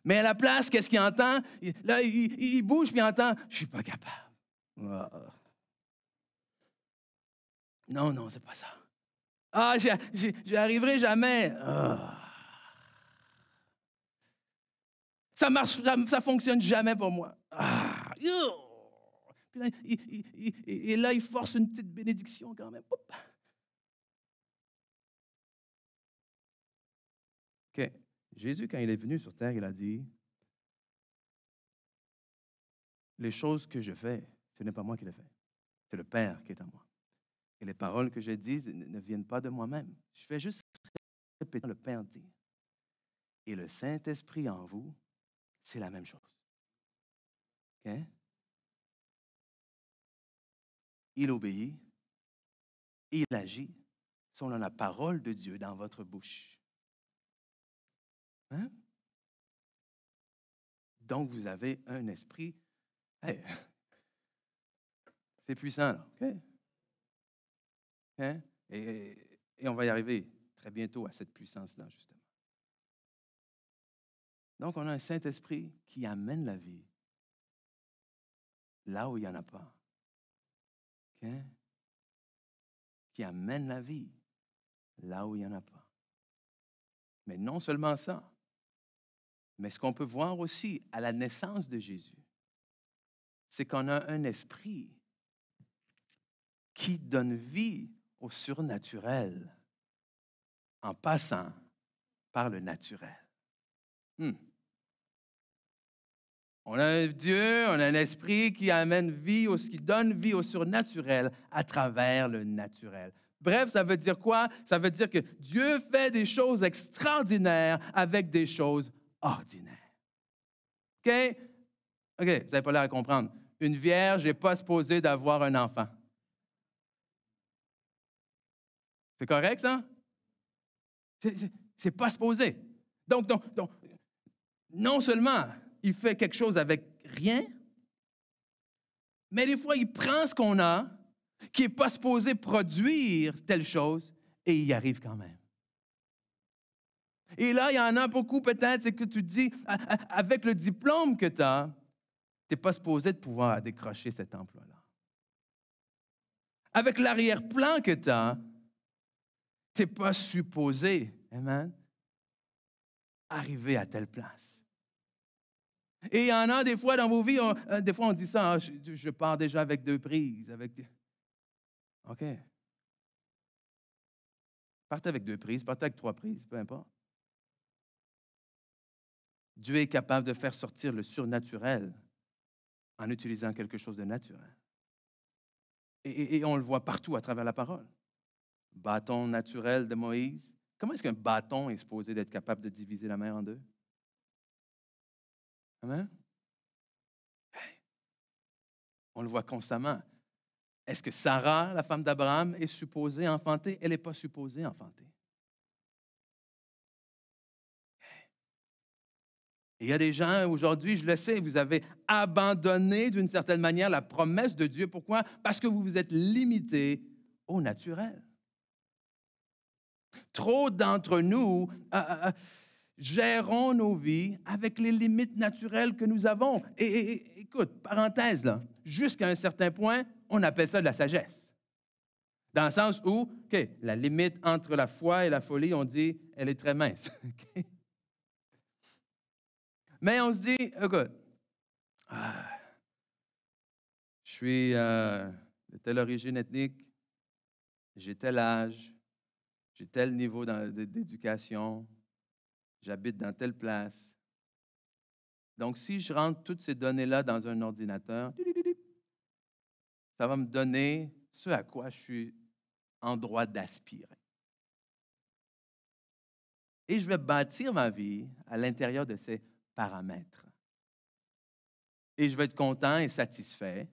Mais à la place, qu'est-ce qu'il entend? Là, il bouge puis il entend, je ne suis pas capable. Oh. Non, c'est pas ça. Ah, j'y arriverai jamais. Oh. Ça marche, ça fonctionne jamais pour moi. Ah. Puis là, et là, il force une petite bénédiction quand même. OK. Jésus, quand il est venu sur terre, il a dit, les choses que je fais, ce n'est pas moi qui les fais. C'est le Père qui est en moi. Et les paroles que je dis ne viennent pas de moi-même. Je fais juste répéter le Père dit. Et le Saint-Esprit en vous, c'est la même chose. OK? Il obéit, il agit selon la parole de Dieu dans votre bouche. Hein? Donc, vous avez un esprit. Hey, c'est puissant, là. OK? Hein? Et on va y arriver très bientôt à cette puissance-là, justement. Donc, on a un Saint-Esprit qui amène la vie là où il n'y en a pas. OK? Qui amène la vie là où il n'y en a pas. Mais non seulement ça, mais ce qu'on peut voir aussi à la naissance de Jésus, c'est qu'on a un esprit qui donne vie au surnaturel en passant par le naturel. On a un Dieu, on a un esprit qui amène vie, qui donne vie au surnaturel à travers le naturel. Bref, ça veut dire quoi? Ça veut dire que Dieu fait des choses extraordinaires avec des choses ordinaires. OK? OK, vous n'avez pas l'air à comprendre. Une vierge n'est pas supposée d'avoir un enfant. C'est correct, ça? C'est pas supposé. Donc, non seulement il fait quelque chose avec rien, mais des fois, il prend ce qu'on a, qui n'est pas supposé produire telle chose, et il y arrive quand même. Et là, il y en a beaucoup peut-être, c'est que tu dis, avec le diplôme que tu as, tu n'es pas supposé de pouvoir décrocher cet emploi-là. Avec l'arrière-plan que tu as, tu n'es pas supposé, amen, arriver à telle place. Et il y en a des fois dans vos vies, des fois on dit ça, je pars déjà avec 2 prises. OK. Partez avec 2 prises, partez avec 3 prises, peu importe. Dieu est capable de faire sortir le surnaturel en utilisant quelque chose de naturel. Et on le voit partout à travers la parole. Bâton naturel de Moïse. Comment est-ce qu'un bâton est supposé d'être capable de diviser la mer en deux? Amen? Hey, on le voit constamment. Est-ce que Sarah, la femme d'Abraham, est supposée enfanter? Elle n'est pas supposée enfanter. Et il y a des gens, aujourd'hui, je le sais, vous avez abandonné d'une certaine manière la promesse de Dieu. Pourquoi? Parce que vous vous êtes limité au naturel. Trop d'entre nous gérons nos vies avec les limites naturelles que nous avons. Et écoute, parenthèse, là, jusqu'à un certain point, on appelle ça de la sagesse. Dans le sens où, OK, la limite entre la foi et la folie, on dit, elle est très mince. Okay? Mais on se dit, écoute, je suis de telle origine ethnique, j'ai tel âge, j'ai tel niveau d'éducation, j'habite dans telle place. Donc, si je rentre toutes ces données-là dans un ordinateur, ça va me donner ce à quoi je suis en droit d'aspirer. Et je vais bâtir ma vie à l'intérieur de ces paramètres. Et je vais être content et satisfait.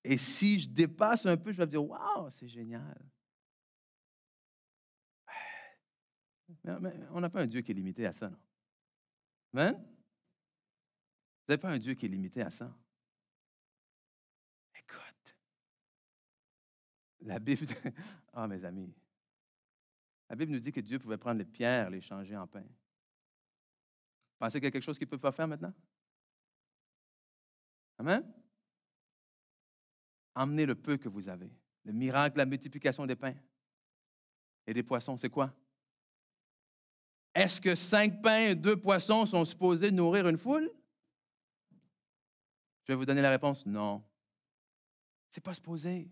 Et si je dépasse un peu, je vais me dire, wow, c'est génial. Mais on n'a pas un Dieu qui est limité à ça, non? Amen? Vous n'avez pas un Dieu qui est limité à ça. Écoute, la Bible, mes amis, la Bible nous dit que Dieu pouvait prendre les pierres, les changer en pain. Pensez qu'il y a quelque chose qu'il ne peut pas faire maintenant? Amen? Emmenez le peu que vous avez. Le miracle, la multiplication des pains et des poissons, c'est quoi? Est-ce que 5 pains et 2 poissons sont supposés nourrir une foule? Je vais vous donner la réponse, non. Ce n'est pas supposé.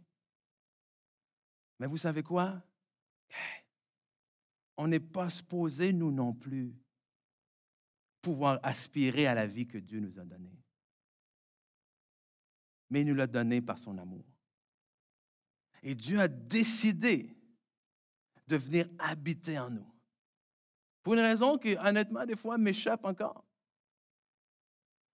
Mais vous savez quoi? On n'est pas supposé, nous non plus, pouvoir aspirer à la vie que Dieu nous a donnée. Mais il nous l'a donnée par son amour. Et Dieu a décidé de venir habiter en nous. Pour une raison qui, honnêtement, des fois, m'échappe encore.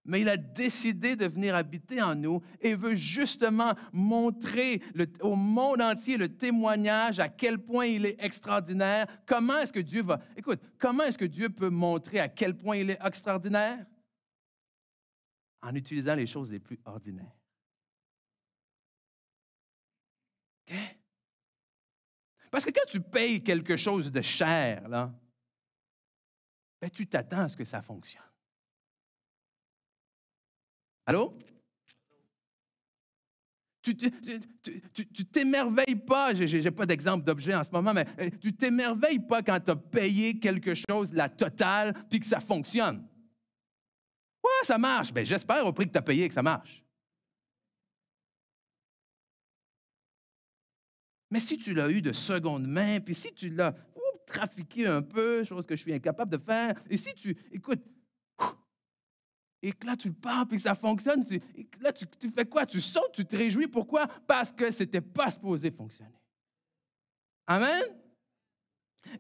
Mais il a décidé de venir habiter en nous et veut justement montrer au monde entier le témoignage à quel point il est extraordinaire. Comment est-ce que Dieu va... Écoute, comment est-ce que Dieu peut montrer à quel point il est extraordinaire? En utilisant les choses les plus ordinaires. OK? Parce que quand tu payes quelque chose de cher, là, ben, tu t'attends à ce que ça fonctionne. Allô? Tu t'émerveilles pas, je n'ai pas d'exemple d'objet en ce moment, mais tu t'émerveilles pas quand tu as payé quelque chose, la totale, puis que ça fonctionne. Ouais, ça marche. Bien, j'espère au prix que tu as payé que ça marche. Mais si tu l'as eu de seconde main, puis si tu l'as trafiqué un peu, chose que je suis incapable de faire, et si tu, écoute, et que là, tu le pars, puis ça fonctionne, là, tu fais quoi? Tu sautes, tu te réjouis. Pourquoi? Parce que ce n'était pas supposé fonctionner. Amen?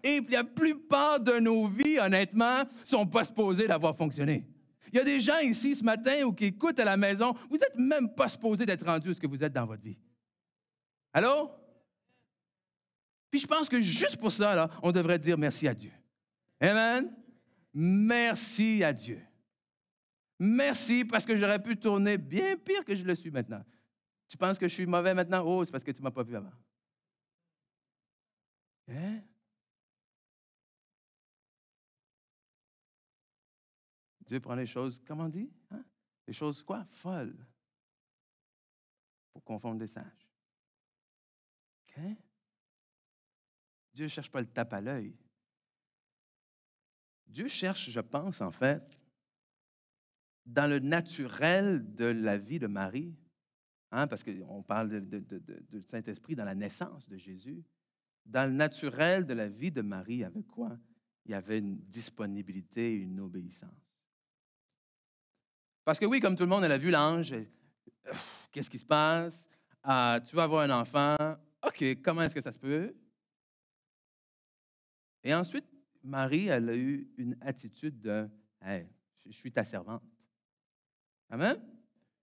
Et la plupart de nos vies, honnêtement, ne sont pas supposées d'avoir fonctionné. Il y a des gens ici ce matin ou qui écoutent à la maison, vous n'êtes même pas supposés d'être rendus à ce que vous êtes dans votre vie. Allô? Puis je pense que juste pour ça, là, on devrait dire merci à Dieu. Amen? Merci à Dieu. Merci parce que j'aurais pu tourner bien pire que je le suis maintenant. Tu penses que je suis mauvais maintenant? Oh, c'est parce que tu ne m'as pas vu avant. Hein? Dieu prend les choses, comment on dit? Hein? Les choses quoi? Folles. Pour confondre les sages. OK? Dieu ne cherche pas le tape à l'œil. Dieu cherche, je pense, en fait, dans le naturel de la vie de Marie, hein, parce qu'on parle du Saint-Esprit dans la naissance de Jésus, dans le naturel de la vie de Marie, il y avait quoi? Il y avait une disponibilité, une obéissance. Parce que oui, comme tout le monde, elle a vu l'ange. Qu'est-ce qui se passe? Tu vas avoir un enfant. OK, comment est-ce que ça se peut? Et ensuite, Marie, elle a eu une attitude de « Hey, je suis ta servante. » Amen?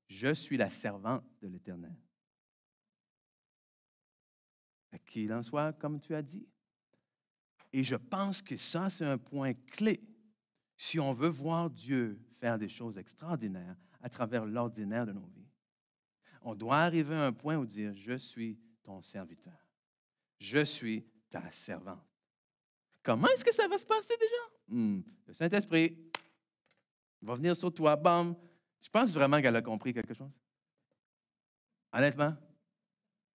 Je suis la servante de l'Éternel. Qu'il en soit comme tu as dit. Et je pense que ça, c'est un point clé si on veut voir Dieu faire des choses extraordinaires à travers l'ordinaire de nos vies. On doit arriver à un point où dire « Je suis ton serviteur. Je suis ta servante. » Comment est-ce que ça va se passer déjà? Le Saint-Esprit va venir sur toi, bam. Je pense vraiment qu'elle a compris quelque chose. Honnêtement.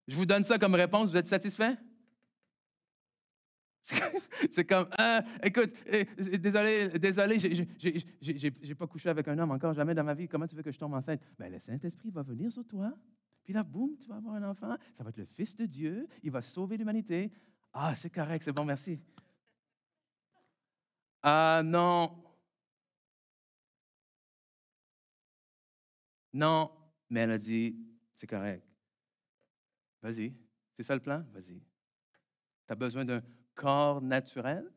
Je vous donne ça comme réponse, vous êtes satisfait? C'est comme, écoute, désolé, j'ai pas couché avec un homme encore, jamais dans ma vie. Comment tu veux que je tombe enceinte? Bien, le Saint-Esprit va venir sur toi, puis là, boum, tu vas avoir un enfant. Ça va être le Fils de Dieu, il va sauver l'humanité. Ah, c'est correct, c'est bon, merci. Ah, non. Non, mais elle a dit, c'est correct. Vas-y, c'est ça le plan? Vas-y. Tu as besoin d'un corps naturel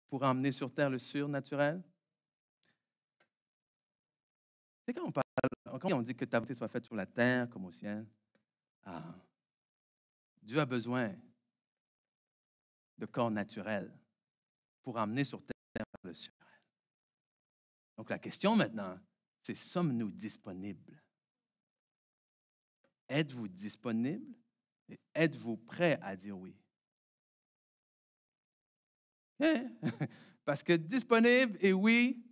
pour emmener sur terre le surnaturel? C'est quand on dit que ta volonté soit faite sur la terre comme au ciel, Dieu a besoin de corps naturel pour emmener sur terre le surnaturel. Donc la question maintenant, c'est sommes-nous disponibles? Êtes-vous disponible et êtes-vous prêt à dire oui? Hein? Parce que disponible et oui,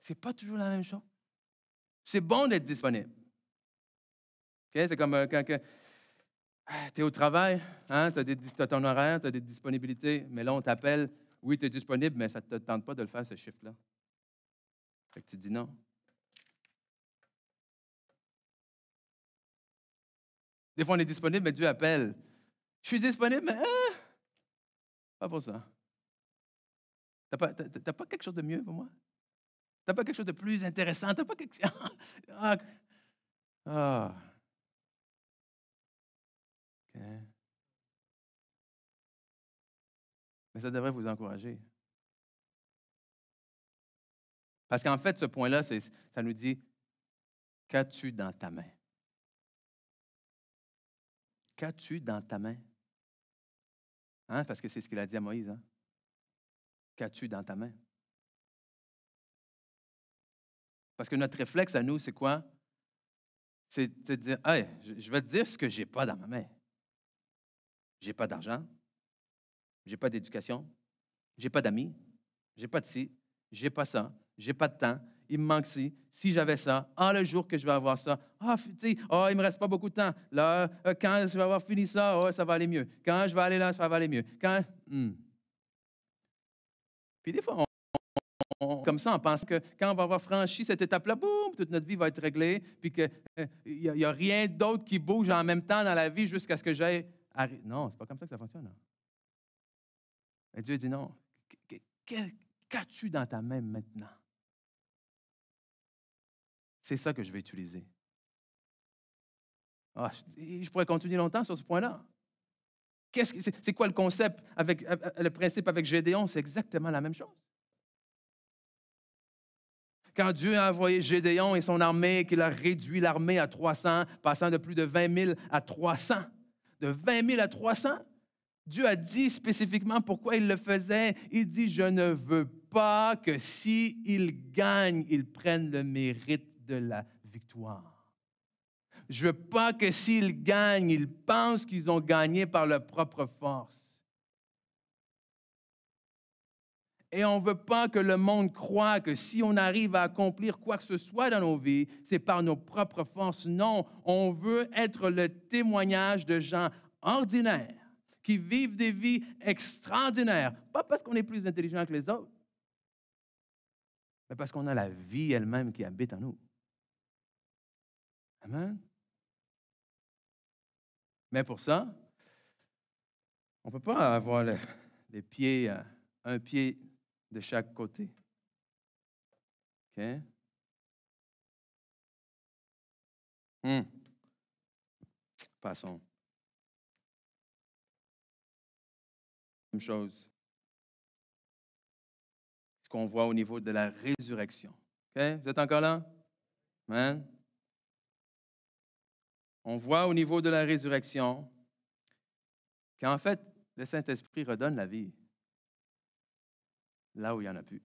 c'est pas toujours la même chose. C'est bon d'être disponible. Okay? C'est comme quand tu es au travail, hein? Tu as ton horaire, tu as des disponibilités, mais là, on t'appelle, oui, tu es disponible, mais ça ne te tente pas de le faire, ce chiffre-là. Fait que tu dis non. Des fois, on est disponible, mais Dieu appelle. Je suis disponible, mais pas pour ça. Tu n'as pas quelque chose de mieux pour moi? Tu n'as pas quelque chose de plus intéressant? Tu n'as pas quelque chose... OK. Mais ça devrait vous encourager. Parce qu'en fait, ce point-là, ça nous dit, qu'as-tu dans ta main? Qu'as-tu dans ta main? Hein? Parce que c'est ce qu'il a dit à Moïse. Hein? Qu'as-tu dans ta main? Parce que notre réflexe à nous, c'est quoi? C'est de dire, hey, je vais te dire ce que je n'ai pas dans ma main. Je n'ai pas d'argent, je n'ai pas d'éducation, je n'ai pas d'amis, je n'ai pas de ci, je n'ai pas ça, je n'ai pas de temps, il me manque ci. Si j'avais ça, le jour que je vais avoir ça, il ne me reste pas beaucoup de temps. Là, quand je vais avoir fini ça, ça va aller mieux. Quand je vais aller là, ça va aller mieux. Puis des fois, comme ça, on pense que quand on va avoir franchi cette étape-là, boum, toute notre vie va être réglée, puis qu'il n'y a rien d'autre qui bouge en même temps dans la vie jusqu'à ce que j'aille... Non, c'est pas comme ça que ça fonctionne. Non. Et Dieu dit non. Qu'as-tu dans ta main maintenant? C'est ça que je vais utiliser. Je pourrais continuer longtemps sur ce point-là. C'est quoi le concept, le principe avec Gédéon? C'est exactement la même chose. Quand Dieu a envoyé Gédéon et son armée, qu'il a réduit l'armée à 300, passant de plus de 20 000 à 300, de 20 000 à 300, Dieu a dit spécifiquement pourquoi il le faisait. Il dit, je ne veux pas que s'ils gagnent, ils prennent le mérite de la victoire. Je ne veux pas que s'ils gagnent, ils pensent qu'ils ont gagné par leur propre force. Et on ne veut pas que le monde croie que si on arrive à accomplir quoi que ce soit dans nos vies, c'est par nos propres forces. Non, on veut être le témoignage de gens ordinaires qui vivent des vies extraordinaires. Pas parce qu'on est plus intelligent que les autres, mais parce qu'on a la vie elle-même qui habite en nous. Amen. Mais pour ça, on ne peut pas avoir les pieds, un pied de chaque côté. OK? Hmm. Passons. Même chose. Ce qu'on voit au niveau de la résurrection. OK? Vous êtes encore là? Amen. On voit au niveau de la résurrection qu'en fait, le Saint-Esprit redonne la vie là où il n'y en a plus.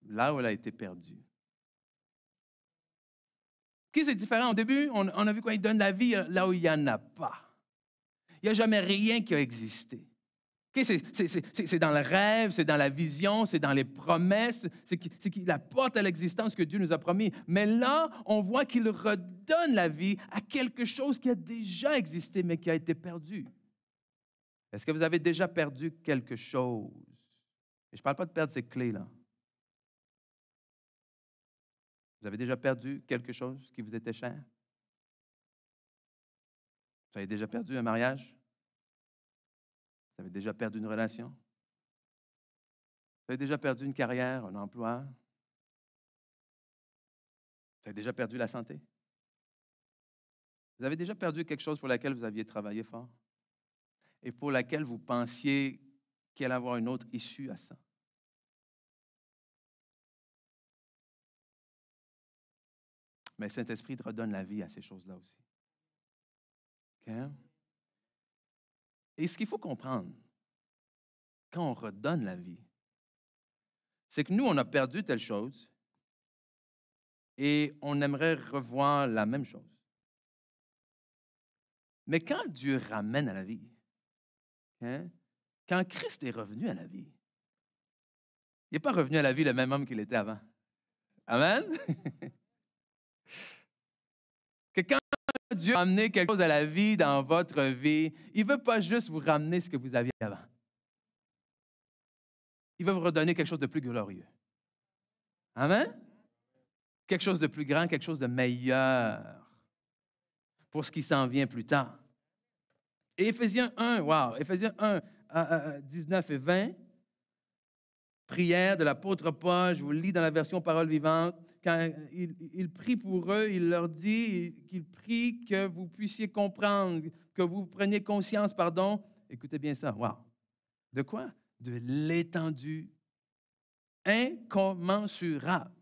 Là où elle a été perdue. OK, c'est différent. Au début, on a vu qu'il donne la vie là où il n'y en a pas. Il n'y a jamais rien qui a existé. Okay, c'est dans le rêve, c'est dans la vision, c'est dans les promesses, c'est qu'il apporte à l'existence que Dieu nous a promis. Mais là, on voit qu'il redonne la vie à quelque chose qui a déjà existé, mais qui a été perdu. Est-ce que vous avez déjà perdu quelque chose? Et je ne parle pas de perdre ces clés-là. Vous avez déjà perdu quelque chose qui vous était cher? Vous avez déjà perdu un mariage? Vous avez déjà perdu une relation? Vous avez déjà perdu une carrière, un emploi? Vous avez déjà perdu la santé? Vous avez déjà perdu quelque chose pour laquelle vous aviez travaillé fort et pour laquelle vous pensiez qu'il allait avoir une autre issue à ça? Mais le Saint-Esprit redonne la vie à ces choses-là aussi. OK? Et ce qu'il faut comprendre, quand on redonne la vie, c'est que nous, on a perdu telle chose et on aimerait revoir la même chose. Mais quand Dieu ramène à la vie, hein, quand Christ est revenu à la vie, il n'est pas revenu à la vie le même homme qu'il était avant. Amen? Que quand Dieu a amené quelque chose à la vie dans votre vie, il ne veut pas juste vous ramener ce que vous aviez avant. Il veut vous redonner quelque chose de plus glorieux. Amen? Quelque chose de plus grand, quelque chose de meilleur pour ce qui s'en vient plus tard. Et Éphésiens 1, Éphésiens 1, 19 et 20, prière de l'apôtre Paul, je vous le lis dans la version Parole vivante. Quand il prie pour eux, il leur dit qu'il prie que vous puissiez comprendre, que vous preniez conscience, écoutez bien ça, de quoi? De l'étendue incommensurable.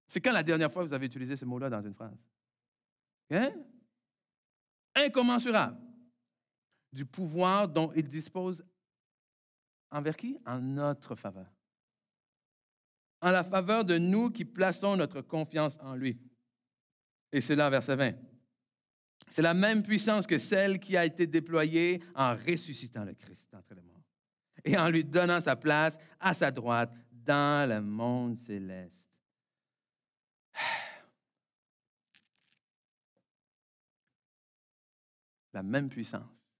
C'est quand la dernière fois que vous avez utilisé ce mot-là dans une phrase? Hein? Incommensurable. Du pouvoir dont il dispose envers qui? En notre faveur. En la faveur de nous qui plaçons notre confiance en lui. Et c'est là, verset 20. C'est la même puissance que celle qui a été déployée en ressuscitant le Christ d'entre les morts et en lui donnant sa place à sa droite dans le monde céleste. La même puissance.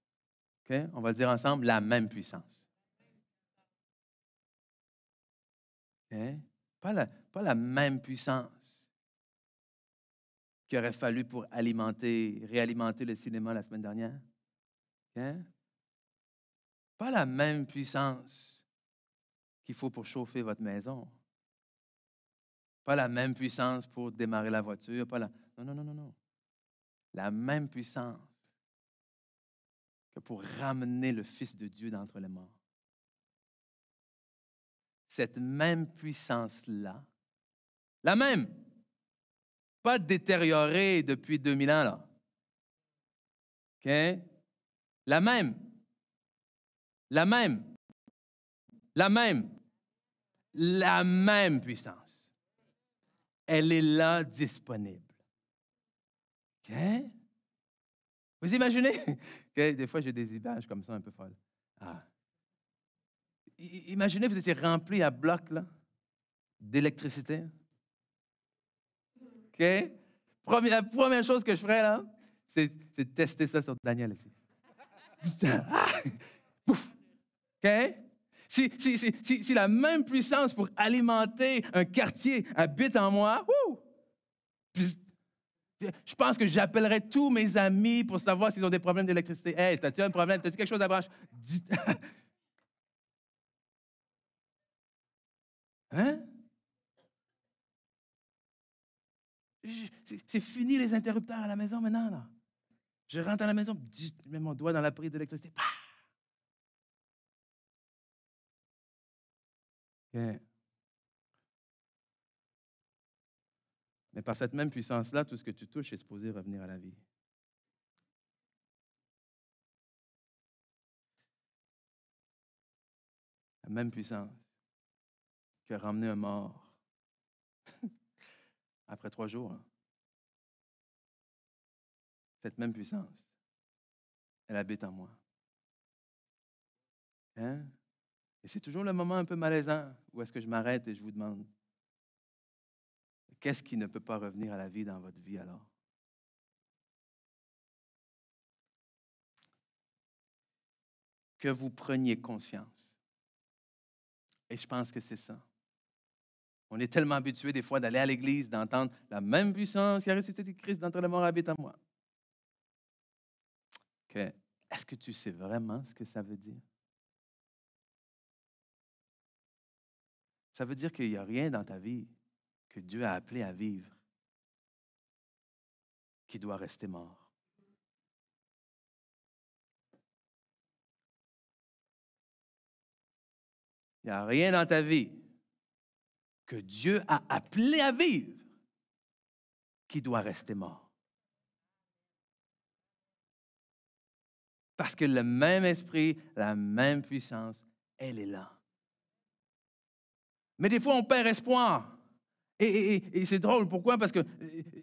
Okay? On va le dire ensemble, la même puissance. Okay? Pas la même puissance qu'il aurait fallu pour réalimenter le cinéma la semaine dernière. Okay? Pas la même puissance qu'il faut pour chauffer votre maison. Pas la même puissance pour démarrer la voiture. Non. La même puissance que pour ramener le Fils de Dieu d'entre les morts. Cette même puissance-là, la même, pas détériorée depuis 2000 ans, là. OK? La même puissance. Elle est là, disponible. OK? Vous imaginez? Okay? Des fois, j'ai des images comme ça un peu folles. Imaginez, vous étiez rempli à bloc là, d'électricité. OK? La première chose que je ferais, là, c'est de tester ça sur Daniel ici. Pouf! OK? Si la même puissance pour alimenter un quartier habite en moi, puis, je pense que j'appellerais tous mes amis pour savoir s'ils ont des problèmes d'électricité. Hey, t'as-tu un problème? T'as-tu quelque chose à brancher? Hein? C'est fini les interrupteurs à la maison maintenant, là. Je rentre à la maison, je mets mon doigt dans la prise d'électricité. Pah! OK. Mais par cette même puissance-là, tout ce que tu touches est supposé revenir à la vie. La même puissance qui a ramené un mort après 3 jours. Hein. Cette même puissance, elle habite en moi. Hein? Et c'est toujours le moment un peu malaisant où est-ce que je m'arrête et je vous demande, qu'est-ce qui ne peut pas revenir à la vie dans votre vie alors? Que vous preniez conscience. Et je pense que c'est ça. On est tellement habitué des fois d'aller à l'église, d'entendre la même puissance qui a ressuscité Christ d'entre les morts habite en moi. Que, est-ce que tu sais vraiment ce que ça veut dire? Ça veut dire qu'il n'y a rien dans ta vie que Dieu a appelé à vivre qui doit rester mort. Il n'y a rien dans ta vie que Dieu a appelé à vivre qui doit rester mort. Parce que le même esprit, la même puissance, elle est là. Mais des fois, on perd espoir. Et c'est drôle. Pourquoi? Parce que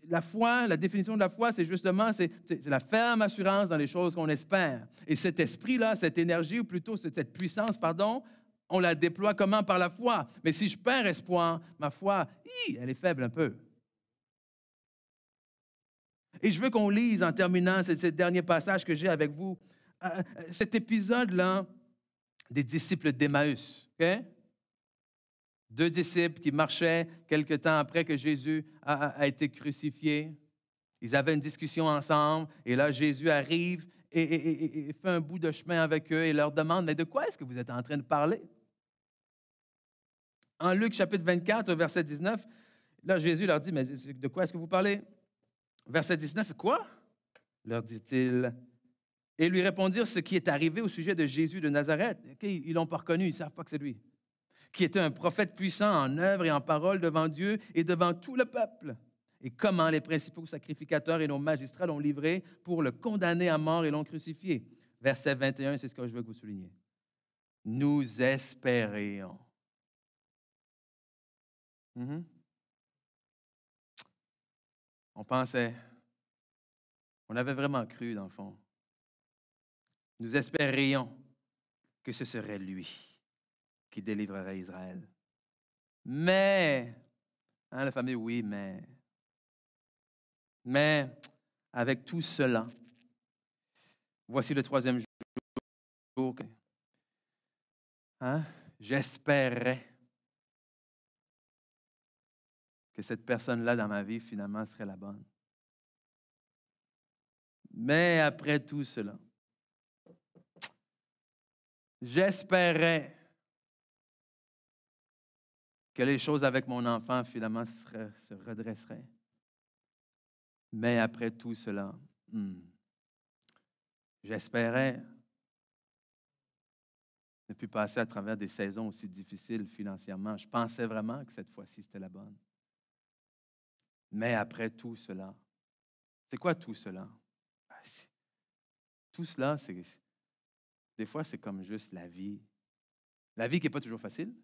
la foi, la définition de la foi, c'est justement c'est la ferme assurance dans les choses qu'on espère. Et cet esprit-là, cette énergie, ou plutôt cette puissance, pardon, on la déploie comment? Par la foi. Mais si je perds espoir, ma foi, elle est faible un peu. Et je veux qu'on lise, en terminant ce dernier passage que j'ai avec vous, cet épisode-là des disciples d'Emmaüs. OK? 2 disciples qui marchaient quelque temps après que Jésus a été crucifié. Ils avaient une discussion ensemble et là, Jésus arrive et fait un bout de chemin avec eux et leur demande, mais de quoi est-ce que vous êtes en train de parler? En Luc chapitre 24, verset 19, là, Jésus leur dit, mais de quoi est-ce que vous parlez? Verset 19, quoi? Leur dit-il. Et ils lui répondirent ce qui est arrivé au sujet de Jésus de Nazareth. Ils ne l'ont pas reconnu, ils ne savent pas que c'est lui. Qui était un prophète puissant en œuvre et en parole devant Dieu et devant tout le peuple. Et comment les principaux sacrificateurs et nos magistrats l'ont livré pour le condamner à mort et l'ont crucifié. Verset 21, c'est ce que je veux que vous souligniez. Nous espérions. On pensait, on avait vraiment cru dans le fond. Nous espérions que ce serait lui qui délivrerait Israël. Mais, la famille, oui, mais, avec tout cela, voici le 3e jour. J'espérais que cette personne-là dans ma vie, finalement, serait la bonne. Mais après tout cela, j'espérais que les choses avec mon enfant, finalement, se redresseraient. Mais après tout cela, j'espérais ne plus passer à travers des saisons aussi difficiles financièrement. Je pensais vraiment que cette fois-ci, c'était la bonne. Mais après tout cela, c'est quoi tout cela? Tout cela, des fois, c'est comme juste la vie. La vie qui n'est pas toujours facile.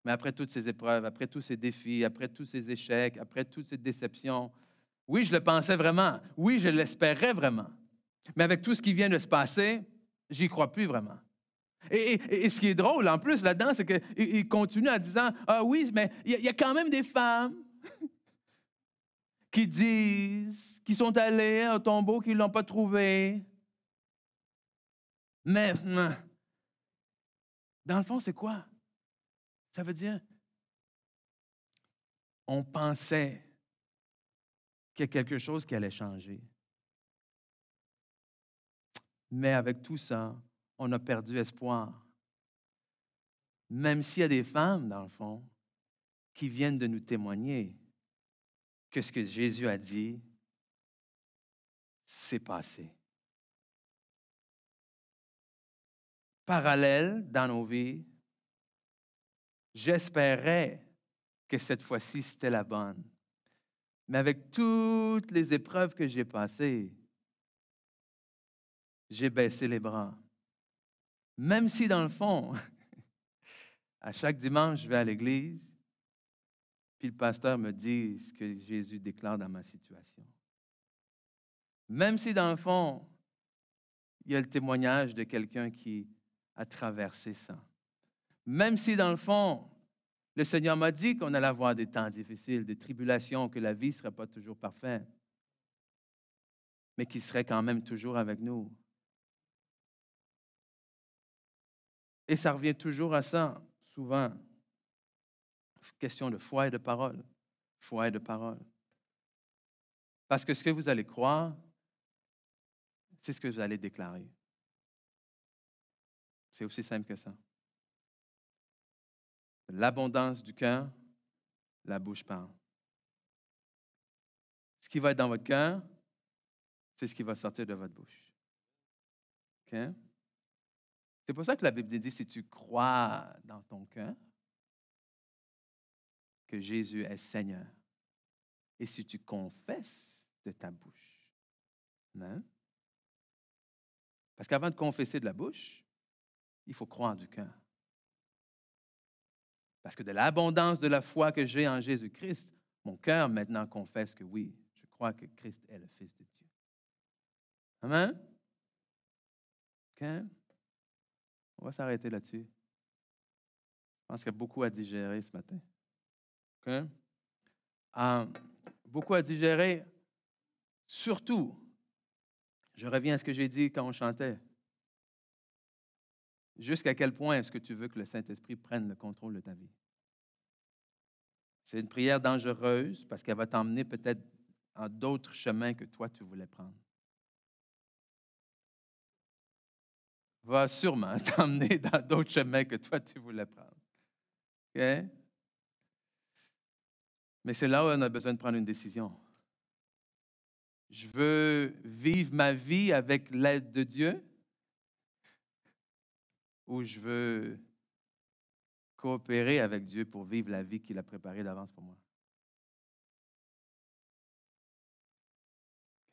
Mais après toutes ces épreuves, après tous ces défis, après tous ces échecs, après toutes ces déceptions, oui, je le pensais vraiment. Oui, je l'espérais vraiment. Mais avec tout ce qui vient de se passer, j'y crois plus vraiment. Et ce qui est drôle, en plus, là-dedans, c'est qu'il continue en disant, « Ah oui, mais il y a quand même des femmes qui disent qu'ils sont allés au tombeau, qu'ils ne l'ont pas trouvé. » Mais, dans le fond, c'est quoi? Ça veut dire, on pensait qu'il y a quelque chose qui allait changer. Mais avec tout ça, on a perdu espoir. Même s'il y a des femmes, dans le fond, qui viennent de nous témoigner que ce que Jésus a dit, c'est passé. Parallèle dans nos vies, j'espérais que cette fois-ci, c'était la bonne. Mais avec toutes les épreuves que j'ai passées, j'ai baissé les bras. Même si, dans le fond, à chaque dimanche, je vais à l'église, puis le pasteur me dit ce que Jésus déclare dans ma situation. Même si, dans le fond, il y a le témoignage de quelqu'un qui a traversé ça. Même si, dans le fond, le Seigneur m'a dit qu'on allait avoir des temps difficiles, des tribulations, que la vie ne serait pas toujours parfaite, mais qu'il serait quand même toujours avec nous. Et ça revient toujours à ça, souvent. Question de foi et de parole. Foi et de parole. Parce que ce que vous allez croire, c'est ce que vous allez déclarer. C'est aussi simple que ça. L'abondance du cœur, la bouche parle. Ce qui va être dans votre cœur, c'est ce qui va sortir de votre bouche. OK? C'est pour ça que la Bible dit, si tu crois dans ton cœur que Jésus est Seigneur, et si tu confesses de ta bouche, hein? Parce qu'avant de confesser de la bouche, il faut croire du cœur. Parce que de l'abondance de la foi que j'ai en Jésus-Christ, mon cœur maintenant confesse que oui, je crois que Christ est le Fils de Dieu. Amen? OK? On va s'arrêter là-dessus. Je pense qu'il y a beaucoup à digérer ce matin. OK? Beaucoup à digérer. Surtout, je reviens à ce que j'ai dit quand on chantait. Jusqu'à quel point est-ce que tu veux que le Saint-Esprit prenne le contrôle de ta vie? C'est une prière dangereuse parce qu'elle va t'emmener peut-être en d'autres chemins que toi, tu voulais prendre. Va sûrement t'emmener dans d'autres chemins que toi, tu voulais prendre. OK? Mais c'est là où on a besoin de prendre une décision. Je veux vivre ma vie avec l'aide de Dieu ou je veux coopérer avec Dieu pour vivre la vie qu'il a préparée d'avance pour moi.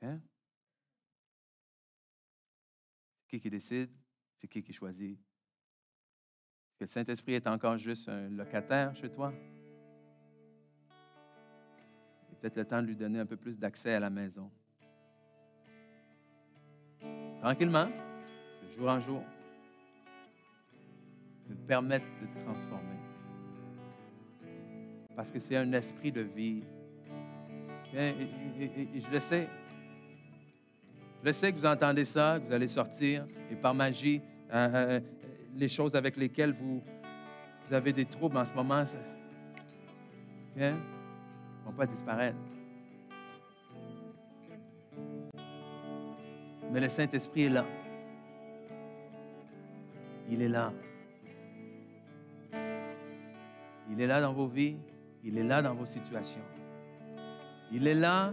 OK? C'est qui décide? C'est qui choisit? Est-ce que le Saint-Esprit est encore juste un locataire chez toi? Il est peut-être le temps de lui donner un peu plus d'accès à la maison. Tranquillement, de jour en jour, de le permettre de te transformer. Parce que c'est un esprit de vie. Et je le sais. Je sais que vous entendez ça, que vous allez sortir, et par magie, les choses avec lesquelles vous avez des troubles en ce moment, ne vont pas disparaître. Mais le Saint-Esprit est là. Il est là. Il est là dans vos vies. Il est là dans vos situations. Il est là,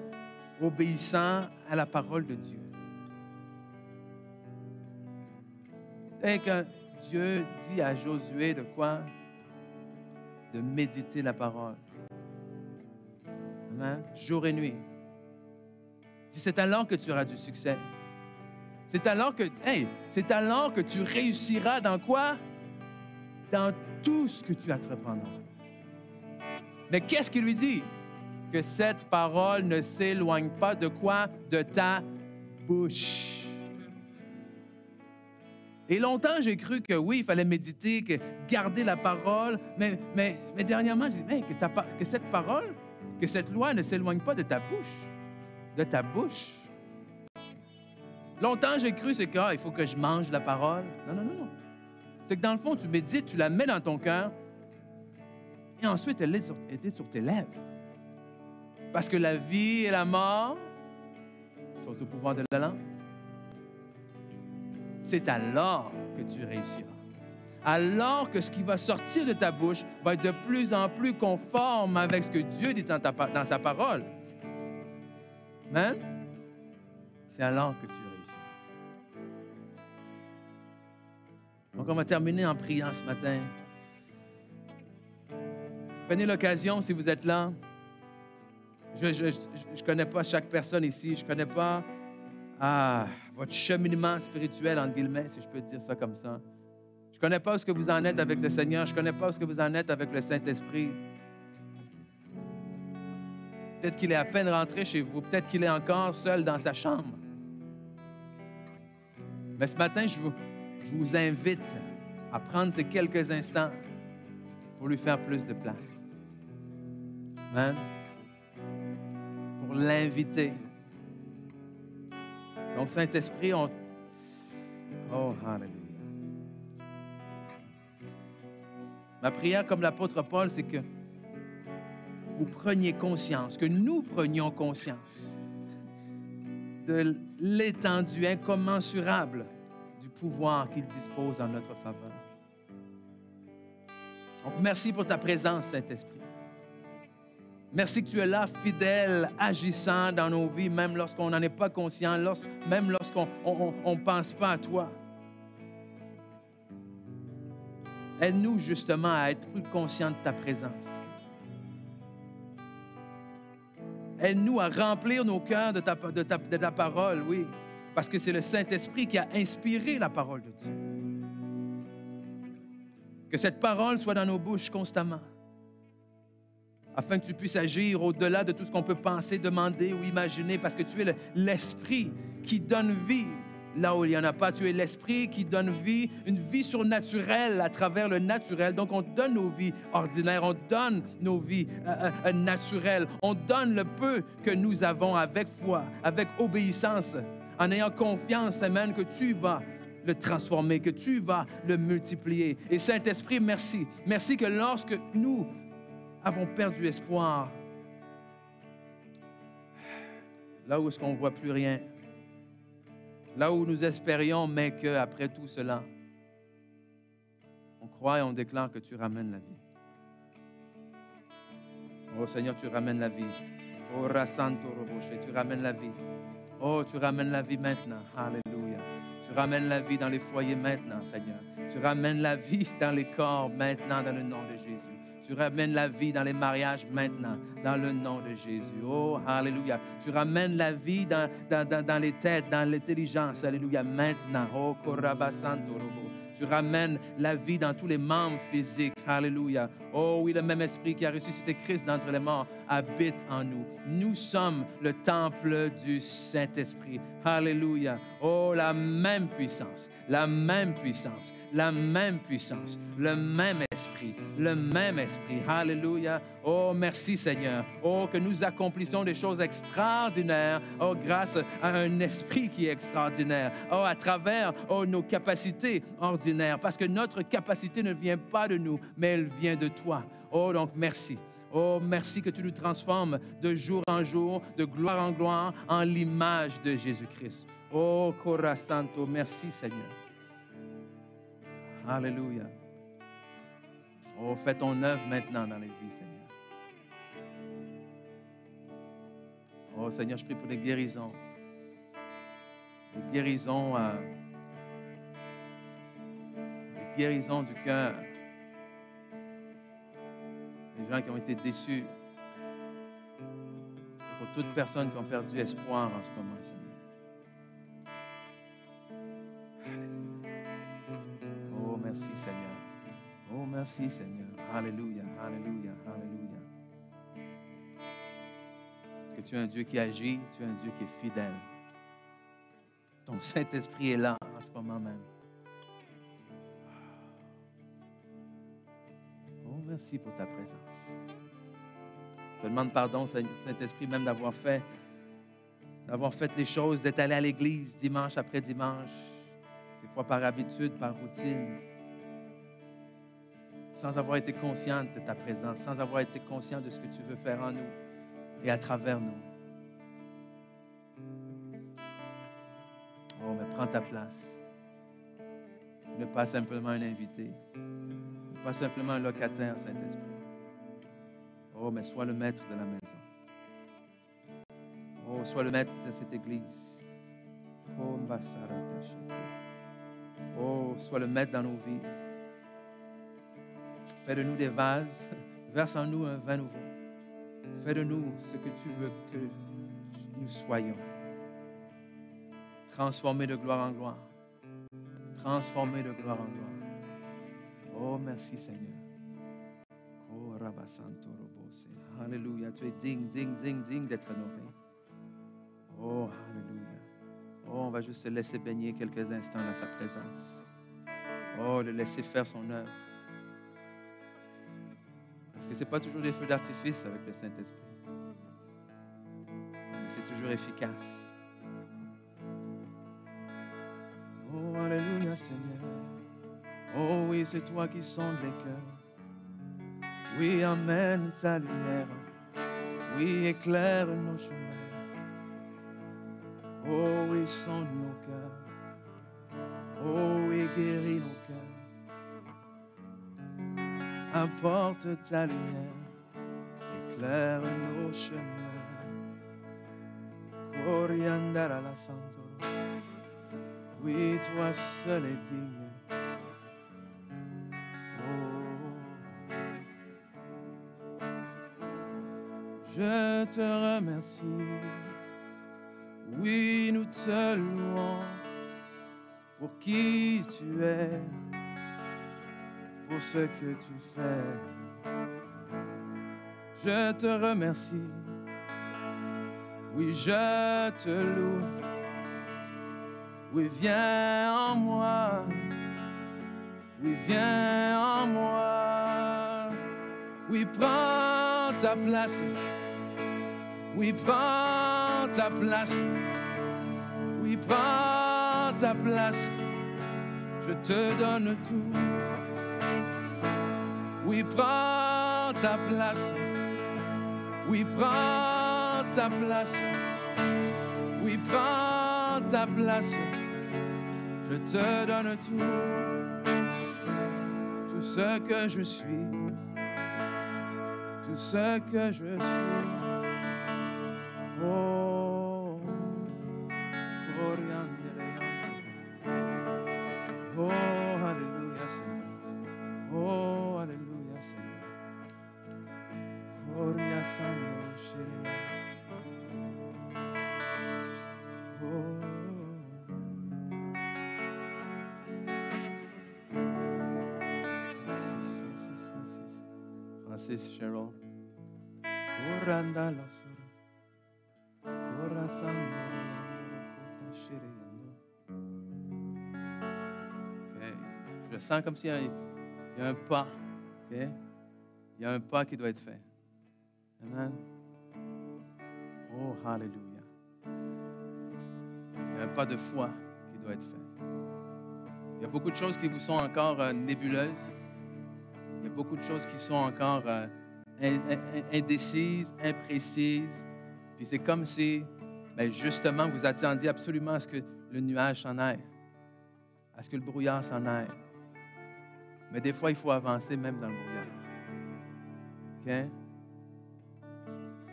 obéissant à la parole de Dieu. Et quand Dieu dit à Josué de quoi? De méditer la parole. Amen. Jour et nuit. C'est alors que tu auras du succès. C'est alors que tu réussiras dans quoi? Dans tout ce que tu entreprendras. Mais qu'est-ce qu'il lui dit? Que cette parole ne s'éloigne pas de quoi? De ta bouche. Et longtemps, j'ai cru que oui, il fallait méditer, que garder la parole. Mais dernièrement, j'ai dit, que cette parole, que cette loi ne s'éloigne pas de ta bouche. De ta bouche. Longtemps, j'ai cru, c'est qu'il faut que je mange la parole. Non. C'est que dans le fond, tu médites, tu la mets dans ton cœur, et ensuite, elle est sur tes lèvres. Parce que la vie et la mort sont au pouvoir de la langue. C'est alors que tu réussiras. Alors que ce qui va sortir de ta bouche va être de plus en plus conforme avec ce que Dieu dit dans sa parole. Amen? C'est alors que tu réussiras. Donc, on va terminer en priant ce matin. Prenez l'occasion, si vous êtes là. Je ne connais pas chaque personne ici. Je ne connais pas votre cheminement spirituel, entre guillemets, si je peux dire ça comme ça. Je ne connais pas où que vous en êtes avec le Seigneur. Je ne connais pas où que vous en êtes avec le Saint-Esprit. Peut-être qu'il est à peine rentré chez vous. Peut-être qu'il est encore seul dans sa chambre. Mais ce matin, je vous invite à prendre ces quelques instants pour lui faire plus de place. Amen. Pour l'inviter. Donc, Saint-Esprit, Oh, hallelujah. Ma prière, comme l'apôtre Paul, c'est que vous preniez conscience, que nous prenions conscience de l'étendue incommensurable du pouvoir qu'il dispose en notre faveur. Donc, merci pour ta présence, Saint-Esprit. Merci que tu es là, fidèle, agissant dans nos vies, même lorsqu'on n'en est pas conscient, même lorsqu'on ne pense pas à toi. Aide-nous justement à être plus conscients de ta présence. Aide-nous à remplir nos cœurs de ta parole, oui, parce que c'est le Saint-Esprit qui a inspiré la parole de Dieu. Que cette parole soit dans nos bouches constamment, afin que tu puisses agir au-delà de tout ce qu'on peut penser, demander ou imaginer, parce que tu es l'Esprit qui donne vie là où il n'y en a pas. Tu es l'Esprit qui donne vie, une vie surnaturelle à travers le naturel. Donc, on donne nos vies ordinaires, on donne nos vies naturelles, on donne le peu que nous avons avec foi, avec obéissance, en ayant confiance, amen, que tu vas le transformer, que tu vas le multiplier. Et Saint-Esprit, merci. Merci que lorsque nous avons perdu espoir, là où est-ce qu'on ne voit plus rien, là où nous espérions, mais qu'après tout cela, on croit et on déclare que tu ramènes la vie. Oh Seigneur, tu ramènes la vie. Oh Rassanto Roboche, tu ramènes la vie. Oh, tu ramènes la vie maintenant. Alléluia. Tu ramènes la vie dans les foyers maintenant, Seigneur. Tu ramènes la vie dans les corps maintenant, dans le nom de Jésus. Tu ramènes la vie dans les mariages maintenant, dans le nom de Jésus. Oh, alléluia. Tu ramènes la vie dans les têtes, dans l'intelligence. Alléluia. Maintenant. Oh, Korabasanto Robo. Tu ramènes la vie dans tous les membres physiques. Alléluia. Oh oui, le même esprit qui a ressuscité Christ d'entre les morts habite en nous. Nous sommes le temple du Saint-Esprit. Alléluia. Oh, la même puissance, la même puissance, la même puissance, le même esprit, le même esprit. Alléluia. Oh, merci Seigneur. Oh, que nous accomplissons des choses extraordinaires. Oh, grâce à un esprit qui est extraordinaire. Oh, à travers nos capacités ordinaires. Parce que notre capacité ne vient pas de nous, mais elle vient de toi. Oh, donc merci. Oh, merci que tu nous transformes de jour en jour, de gloire en gloire, en l'image de Jésus-Christ. Oh, Cora Santo, merci Seigneur. Alléluia. Oh, fais ton œuvre maintenant dans les vies, Seigneur. Oh, Seigneur, je prie pour les guérisons. Les guérisons du cœur. Les gens qui ont été déçus. Pour toutes personnes qui ont perdu espoir en ce moment, Seigneur. Oh, merci, Seigneur. Oh, merci, Seigneur. Alléluia, alléluia, alléluia. Parce que tu es un Dieu qui agit, tu es un Dieu qui est fidèle. Ton Saint-Esprit est là en ce moment même. Oh, merci pour ta présence. Je te demande pardon, Saint-Esprit, même d'avoir fait les choses, d'être allé à l'église dimanche après dimanche, des fois par habitude, par routine, sans avoir été conscient de ta présence, sans avoir été conscient de ce que tu veux faire en nous et à travers nous. Oh, mais prends ta place. Ne pas simplement un invité, ne pas simplement un locataire, Saint-Esprit. Oh, mais sois le maître de la maison. Oh, sois le maître de cette église. Oh, sois le maître dans nos vies. Fais de nous des vases. Verse en nous un vin nouveau. Fais de nous ce que tu veux que nous soyons. Transformés de gloire en gloire. Transformés de gloire en gloire. Oh, merci Seigneur. Oh, Rabasanto Robose. Alléluia. Tu es digne d'être honoré. Oh, alléluia. Oh, on va juste se laisser baigner quelques instants dans sa présence. Oh, le laisser faire son œuvre. Parce que ce n'est pas toujours des feux d'artifice avec le Saint-Esprit. Mais c'est toujours efficace. Oh, alléluia, Seigneur. Oh oui, c'est toi qui sondes les cœurs. Oui, emmène ta lumière. Oui, éclaire nos chemins. Oh oui, sonde nos cœurs. Oh oui, guéris nos cœurs. Apporte ta lumière. Éclaire nos chemins. Coriandara la santo. Oui, toi seul est digne. Oh, je te remercie. Oui, nous te louons pour qui tu es, pour ce que tu fais. Je te remercie. Oui, je te loue. Oui, viens en moi. Oui, viens en moi. Oui, prends ta place. Oui, prends ta place. Oui, prends ta place. Je te donne tout. Oui, prends ta place. Oui, prends ta place. Oui, prends ta place. Je te donne tout. Tout ce que je suis. Tout ce que je suis. Oh, oh, alléluia, Seigneur. Oh, alléluia, Seigneur. Gloria Sando Shire. Oh. Francis Cheryl. Coranda la sura. Corasando yando shire yando. Okay. Je sens comme s'il y a un pas. Okay? Il y a un pas qui doit être fait. Amen. Oh, alléluia. Il y a un pas de foi qui doit être fait. Il y a beaucoup de choses qui vous sont encore nébuleuses. Il y a beaucoup de choses qui sont encore indécises, imprécises. Puis c'est comme si, justement, vous attendiez absolument à ce que le nuage s'en aille, à ce que le brouillard s'en aille. Mais des fois, il faut avancer même dans le brouillard. OK?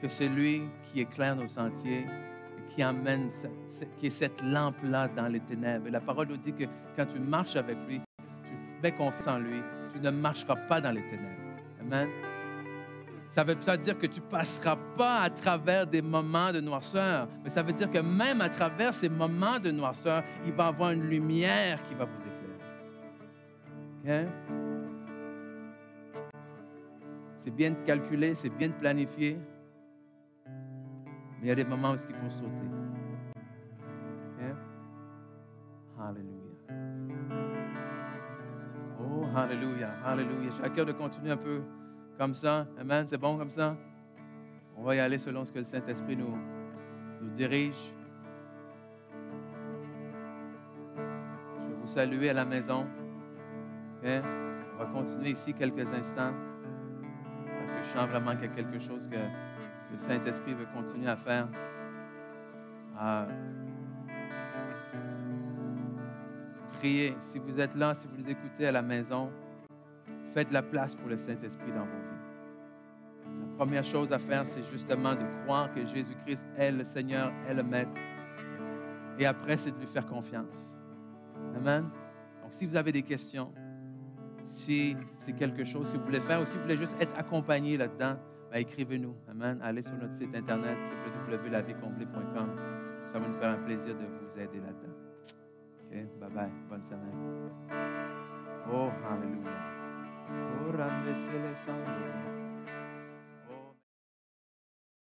Que c'est lui qui éclaire nos sentiers et qui amène, qui est cette lampe-là dans les ténèbres. Et la parole nous dit que quand tu marches avec lui, tu mets confiance en lui, tu ne marcheras pas dans les ténèbres. Amen. Ça veut pas dire que tu ne passeras pas à travers des moments de noirceur, mais ça veut dire que même à travers ces moments de noirceur, il va y avoir une lumière qui va vous éclairer. OK? C'est bien de calculer, c'est bien de planifier, mais il y a des moments où il faut sauter. Okay? Alléluia. Oh, alléluia, alléluia. J'ai à cœur de continuer un peu comme ça. Amen, c'est bon comme ça? On va y aller selon ce que le Saint-Esprit nous dirige. Je vais vous saluer à la maison. Okay? On va continuer ici quelques instants parce que je sens vraiment qu'il y a quelque chose que le Saint-Esprit veut continuer à faire. Priez. Si vous êtes là, si vous nous écoutez à la maison, faites de la place pour le Saint-Esprit dans vos vies. La première chose à faire, c'est justement de croire que Jésus-Christ est le Seigneur, est le Maître. Et après, c'est de lui faire confiance. Amen. Donc, si vous avez des questions, si c'est quelque chose que vous voulez faire ou si vous voulez juste être accompagné là-dedans, ben, écrivez-nous. Amen. Allez sur notre site internet www.lavicomblée.com. Ça va nous faire un plaisir de vous aider là-dedans. OK? Bye-bye. Bonne semaine. Oh, hallelujah. Oh, rendez-se les cendres.